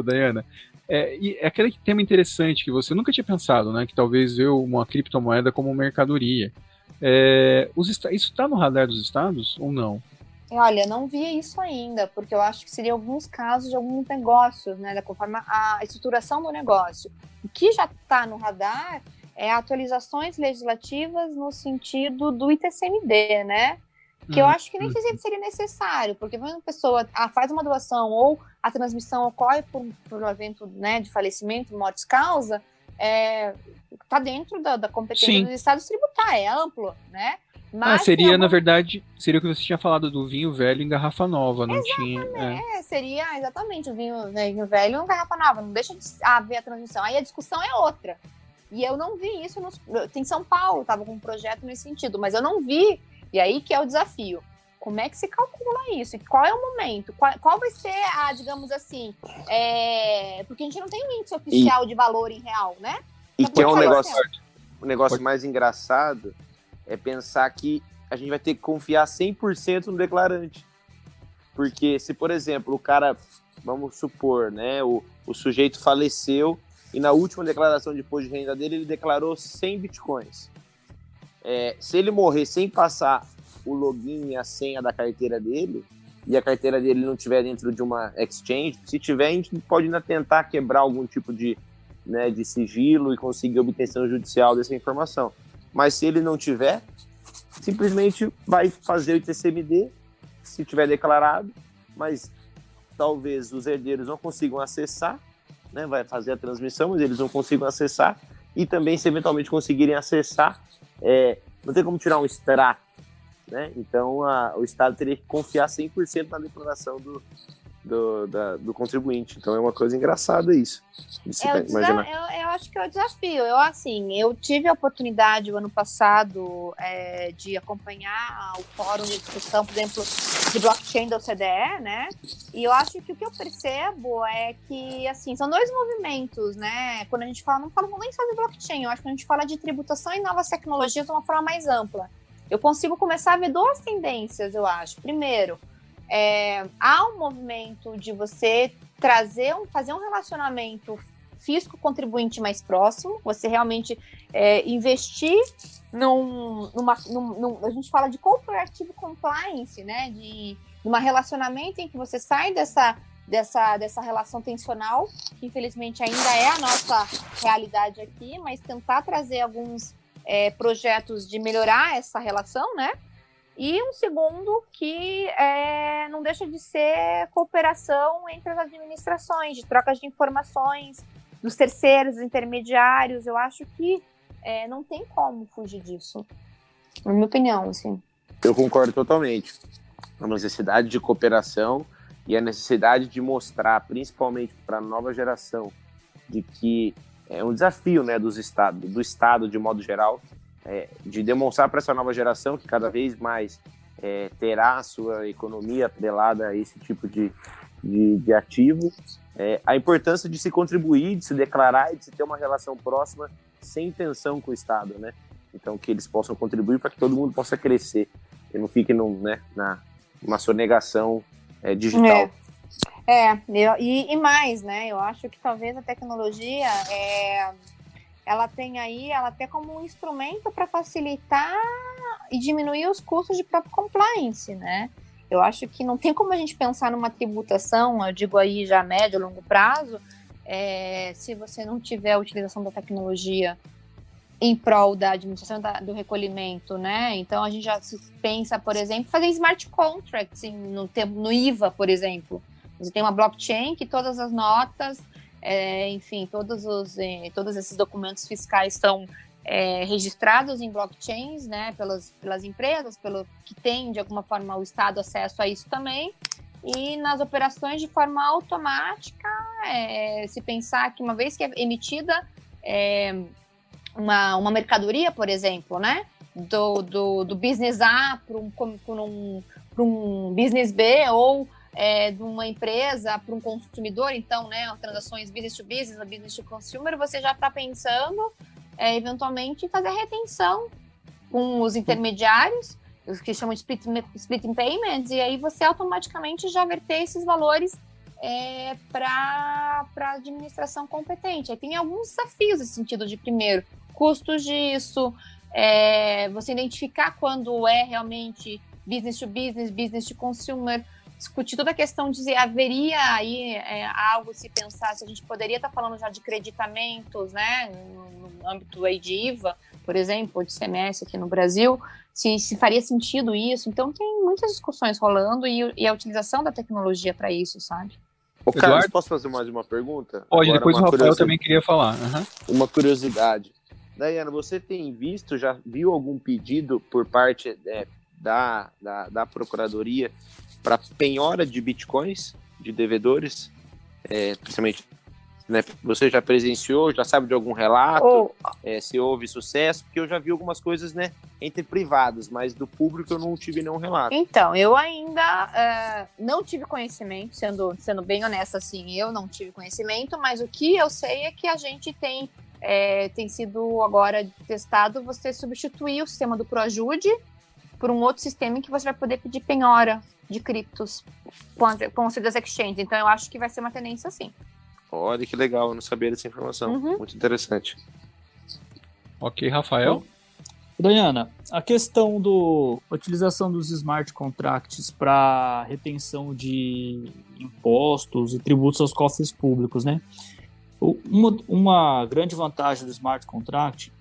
Daiana. E aquele tema interessante que você nunca tinha pensado, né? Que talvez uma criptomoeda como mercadoria. Isso está no radar dos estados ou não? Olha, não vi isso ainda, porque eu acho que seria alguns casos de alguns negócios, né, conforme a estruturação do negócio. O que já está no radar é atualizações legislativas no sentido do ITCMD, né? Que eu acho que nem seria necessário, porque quando a pessoa faz uma doação ou a transmissão ocorre por um evento, né, de falecimento, morte causa, está dentro da competência dos estados tributar, é amplo, né? Mas seria, na verdade, seria o que você tinha falado do vinho velho em garrafa nova, não tinha... seria exatamente o vinho velho em garrafa nova, não deixa de haver a transmissão. Aí a discussão é outra. E eu não vi isso, em São Paulo, estava com um projeto nesse sentido, mas eu não vi, e aí que é o desafio. Como é que se calcula isso? E qual é o momento? Qual vai ser digamos assim, porque a gente não tem um índice oficial de valor em real, né? E que é um negócio mais engraçado, é pensar que a gente vai ter que confiar 100% no declarante. Porque se, por exemplo, o cara, vamos supor, né, o sujeito faleceu e na última declaração de imposto de renda dele, ele declarou 100 bitcoins. Se ele morrer sem passar o login e a senha da carteira dele, e a carteira dele não estiver dentro de uma exchange, se tiver, a gente pode ainda tentar quebrar algum tipo de sigilo e conseguir obtenção judicial dessa informação. Mas se ele não tiver, simplesmente vai fazer o ITCMD, se tiver declarado, mas talvez os herdeiros não consigam acessar, né? Vai fazer a transmissão, mas eles não consigam acessar, e também se eventualmente conseguirem acessar, não tem como tirar um extrato, né? Então o Estado teria que confiar 100% na declaração do contribuinte. Então é uma coisa engraçada isso. Eu acho que é o desafio. Eu tive a oportunidade o ano passado de acompanhar o fórum de discussão, por exemplo, de blockchain da OCDE, né? E eu acho que o que eu percebo é que, assim, são dois movimentos, né? Quando a gente fala, não falo nem só de blockchain, eu acho que a gente fala de tributação e novas tecnologias de uma forma mais ampla. Eu consigo começar a ver duas tendências, eu acho. Primeiro, há um movimento de você fazer um relacionamento fisco-contribuinte mais próximo, você realmente investir a gente fala de corporativo compliance, né, de um relacionamento em que você sai dessa relação tensional, que infelizmente ainda é a nossa realidade aqui, mas tentar trazer alguns projetos de melhorar essa relação, né? E um segundo que não deixa de ser cooperação entre as administrações, de trocas de informações, dos terceiros, dos intermediários. Eu acho que não tem como fugir disso, na minha opinião, assim. Eu concordo totalmente. A necessidade de cooperação e a necessidade de mostrar, principalmente para a nova geração, de que é um desafio, né, do Estado de modo geral, de demonstrar para essa nova geração que cada vez mais terá a sua economia atrelada a esse tipo de ativo, a importância de se contribuir, de se declarar e de se ter uma relação próxima sem tensão com o Estado, né? Então, que eles possam contribuir para que todo mundo possa crescer e não fique numa sonegação digital. E mais, né? Eu acho que talvez a tecnologia ela tem aí, ela até como um instrumento para facilitar e diminuir os custos de próprio compliance, né? Eu acho que não tem como a gente pensar numa tributação, eu digo aí já a médio, longo prazo, se você não tiver a utilização da tecnologia em prol da administração do recolhimento, né? Então a gente já se pensa, por exemplo, fazer smart contracts no IVA, por exemplo. Você tem uma blockchain que todas as notas, enfim, todos esses documentos fiscais estão registrados em blockchains, né, pelas empresas, pelo que tem, de alguma forma, o Estado acesso a isso também, e nas operações de forma automática, se pensar que uma vez que é emitida uma mercadoria, por exemplo, né, do business A para um business B, ou de uma empresa para um consumidor, então, né, transações business to business, business to consumer, você já está pensando eventualmente fazer retenção com os intermediários, os que chamam de splitting payments, e aí você automaticamente já verter esses valores para a administração competente. Aí tem alguns desafios nesse sentido de, primeiro, custos disso, você identificar quando é realmente business to business, business to consumer, discutir toda a questão de se haveria aí algo se pensar, se a gente poderia estar falando já de creditamentos, né, no âmbito aí de IVA, por exemplo, de CMS aqui no Brasil, se faria sentido isso. Então tem muitas discussões rolando e a utilização da tecnologia para isso, sabe? Ô, Carlos, posso fazer mais uma pergunta? Pode, agora, depois o Rafael também queria falar. Uma curiosidade. Daiana, você tem visto, já viu algum pedido por parte da Procuradoria para penhora de bitcoins, de devedores, principalmente, né, você já presenciou, já sabe de algum relato, se houve sucesso, porque eu já vi algumas coisas, né, entre privados, mas do público eu não tive nenhum relato. Então, eu ainda não tive conhecimento, sendo bem honesta, assim, eu não tive conhecimento, mas o que eu sei é que a gente tem sido agora testado você substituir o sistema do Proajude por um outro sistema em que você vai poder pedir penhora de criptos com os exchanges. Então, eu acho que vai ser uma tendência assim. Olha que legal, eu não sabia dessa informação. Muito interessante. Ok, Rafael? Daiana, a questão da utilização dos smart contracts para retenção de impostos e tributos aos cofres públicos, né? Uma grande vantagem do smart contract,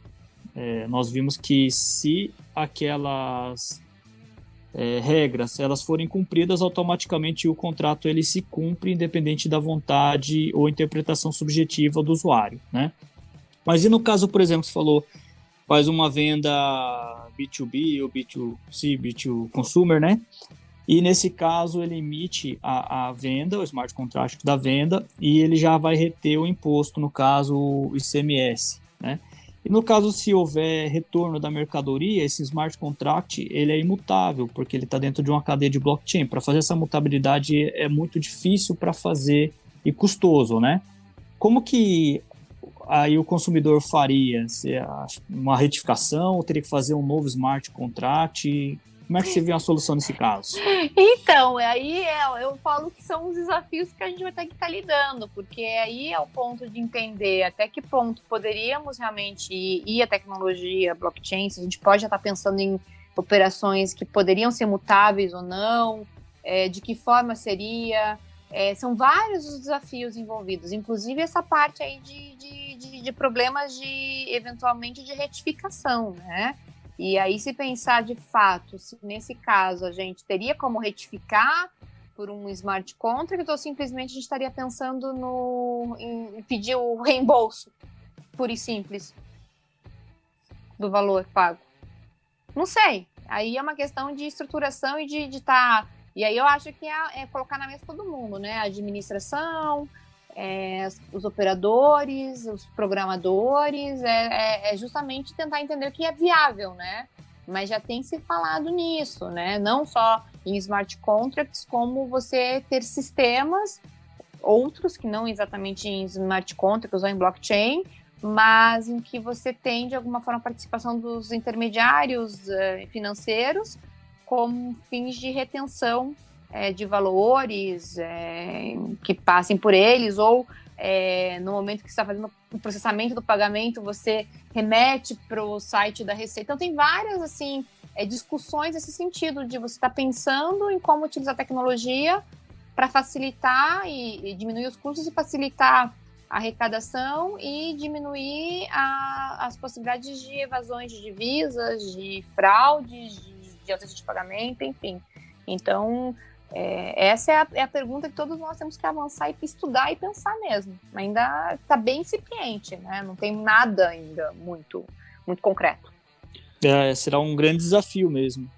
nós vimos que se aquelas regras elas forem cumpridas, automaticamente o contrato ele se cumpre independente da vontade ou interpretação subjetiva do usuário, né? Mas e no caso, por exemplo, você falou, faz uma venda B2B ou B2C, B2 consumer, né? E nesse caso ele emite a venda, o smart contract da venda, e ele já vai reter o imposto, no caso o ICMS, né? E no caso, se houver retorno da mercadoria, esse smart contract ele é imutável, porque ele está dentro de uma cadeia de blockchain. Para fazer essa mutabilidade é muito difícil para fazer e custoso, né? Como que aí o consumidor faria? Uma retificação, ou teria que fazer um novo smart contract? Como é que você vê uma solução nesse caso? Então, aí eu falo que são os desafios que a gente vai ter que estar lidando, porque aí é o ponto de entender até que ponto poderíamos realmente ir a tecnologia, blockchain, se a gente pode já estar pensando em operações que poderiam ser mutáveis ou não, de que forma seria. São vários os desafios envolvidos, inclusive essa parte aí de problemas eventualmente de retificação, né? E aí, se pensar de fato, se nesse caso a gente teria como retificar por um smart contract, ou simplesmente a gente estaria pensando em pedir o reembolso, puro e simples, do valor pago. Não sei. Aí é uma questão de estruturação e de estar E aí eu acho que é colocar na mesa todo mundo, né? A administração, os operadores, os programadores, é justamente tentar entender o que é viável, né? Mas já tem se falado nisso, né? Não só em smart contracts, como você ter sistemas, outros que não exatamente em smart contracts ou em blockchain, mas em que você tem, de alguma forma, a participação dos intermediários financeiros como fins de retenção de valores que passem por eles, ou no momento que você está fazendo o processamento do pagamento, você remete para o site da Receita. Então, tem várias assim, discussões nesse sentido, de você estar pensando em como utilizar a tecnologia para facilitar e diminuir os custos e facilitar a arrecadação e diminuir as possibilidades de evasões de divisas, de fraudes, de ausência de pagamento, enfim. Então, essa é a pergunta que todos nós temos que avançar e estudar e pensar mesmo. Ainda está bem incipiente, né? Não tem nada ainda muito, muito concreto. Será um grande desafio mesmo.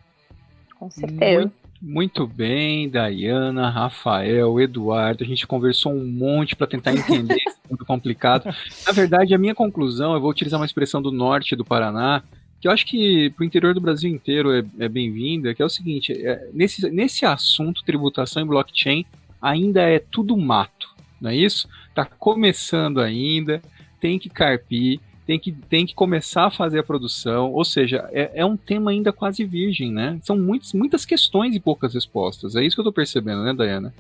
Com certeza. Muito bem, Dayana, Rafael, Eduardo, a gente conversou um monte para tentar entender esse mundo complicado. Na verdade, a minha conclusão, eu vou utilizar uma expressão do norte do Paraná, que eu acho que para o interior do Brasil inteiro é bem-vinda, que é o seguinte, nesse assunto, tributação e blockchain, ainda é tudo mato, não é isso? Está começando ainda, tem que carpir, tem que começar a fazer a produção, ou seja, é um tema ainda quase virgem, né? São muitas questões e poucas respostas, é isso que eu estou percebendo, né, Dayana?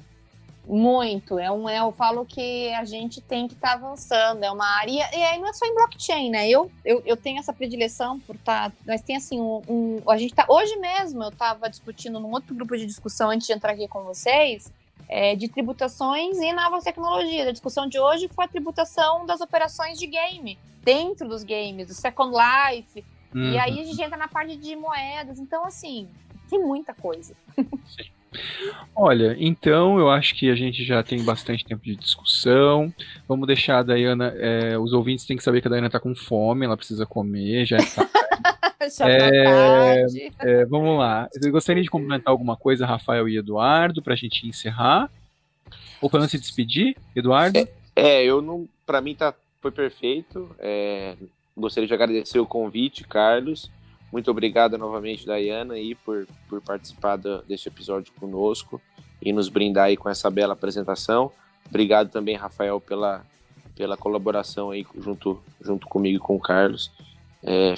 Muito, eu falo que a gente tem que estar avançando, é uma área, e aí não é só em blockchain, né, eu tenho essa predileção por estar, mas tem assim, a gente tá, hoje mesmo eu estava discutindo num outro grupo de discussão antes de entrar aqui com vocês, de tributações e novas tecnologias. A discussão de hoje foi a tributação das operações de game, dentro dos games, do Second Life, e aí a gente entra na parte de moedas, então assim, tem muita coisa. Sim. Olha, então eu acho que a gente já tem bastante tempo de discussão. Vamos deixar a Dayana, os ouvintes têm que saber que a Dayana está com fome, ela precisa comer, já está. Vamos lá. Vocês gostariam de complementar alguma coisa, Rafael e Eduardo, para a gente encerrar? Ou para se despedir, Eduardo? Para mim foi perfeito. Gostaria de agradecer o convite, Carlos. Muito obrigado novamente, Dayana, aí, por participar deste episódio conosco e nos brindar aí com essa bela apresentação. Obrigado também, Rafael, pela colaboração aí junto comigo e com o Carlos.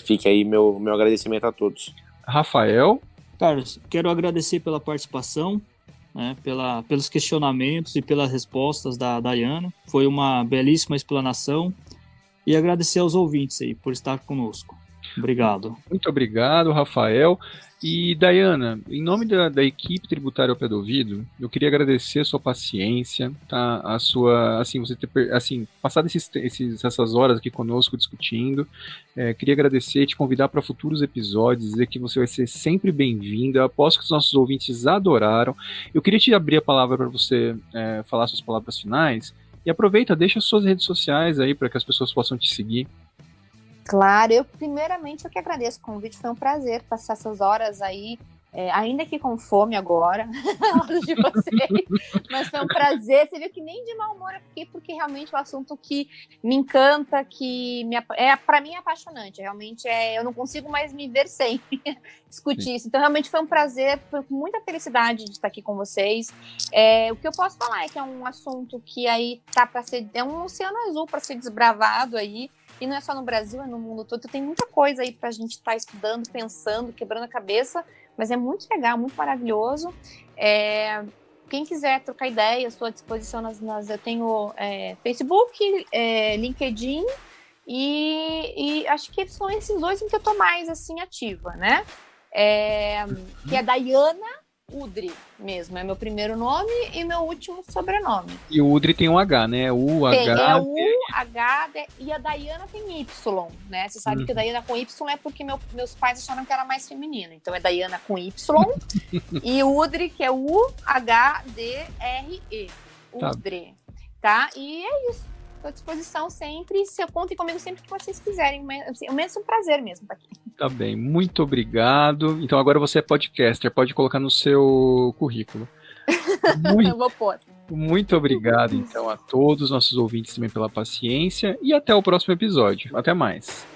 Fique aí meu agradecimento a todos. Rafael? Carlos, quero agradecer pela participação, né, pelos questionamentos e pelas respostas da Dayana. Foi uma belíssima explanação. E agradecer aos ouvintes aí por estar conosco. Obrigado. Muito obrigado, Rafael. E, Dayana, em nome da equipe tributária ao pé do ouvido, eu queria agradecer a sua paciência, tá? A sua, assim, você ter passado essas horas aqui conosco discutindo. Queria agradecer e te convidar para futuros episódios, dizer que você vai ser sempre bem-vinda. Aposto que os nossos ouvintes adoraram. Eu queria te abrir a palavra para você falar suas palavras finais. E aproveita, deixa suas redes sociais aí para que as pessoas possam te seguir. Claro, primeiramente eu que agradeço o convite, foi um prazer passar essas horas aí, ainda que com fome agora, ao lado de vocês, mas foi um prazer. Você viu que nem de mau humor eu fiquei, porque realmente é um assunto que me encanta, que para mim é apaixonante, realmente eu não consigo mais me ver sem discutir isso, então realmente foi um prazer, foi com muita felicidade de estar aqui com vocês. O que eu posso falar é que é um assunto que aí tá para ser, é um oceano azul para ser desbravado aí, e não é só no Brasil, é no mundo todo. Tem muita coisa aí pra gente estar estudando, pensando, quebrando a cabeça, mas é muito legal, muito maravilhoso. Quem quiser trocar ideia, estou à disposição eu tenho Facebook, LinkedIn, e acho que são esses dois em que eu tô mais assim ativa, né? Que é Dayana Udry mesmo, é meu primeiro nome e meu último sobrenome. E o Udry tem um H, né? H, e a Dayana tem Y, né? Você sabe que a Dayana com Y é porque meus pais acharam que era mais feminino. Então é Dayana com Y e Udry, que é U-H-D-R-E. Udry. Tá? E é isso. Estou à disposição sempre. Contem comigo sempre que vocês quiserem. É o mesmo prazer mesmo estar aqui. Tá bem, muito obrigado. Então agora você é podcaster, pode colocar no seu currículo. Eu vou pôr. Muito obrigado, então, a todos os nossos ouvintes também pela paciência e até o próximo episódio. Até mais.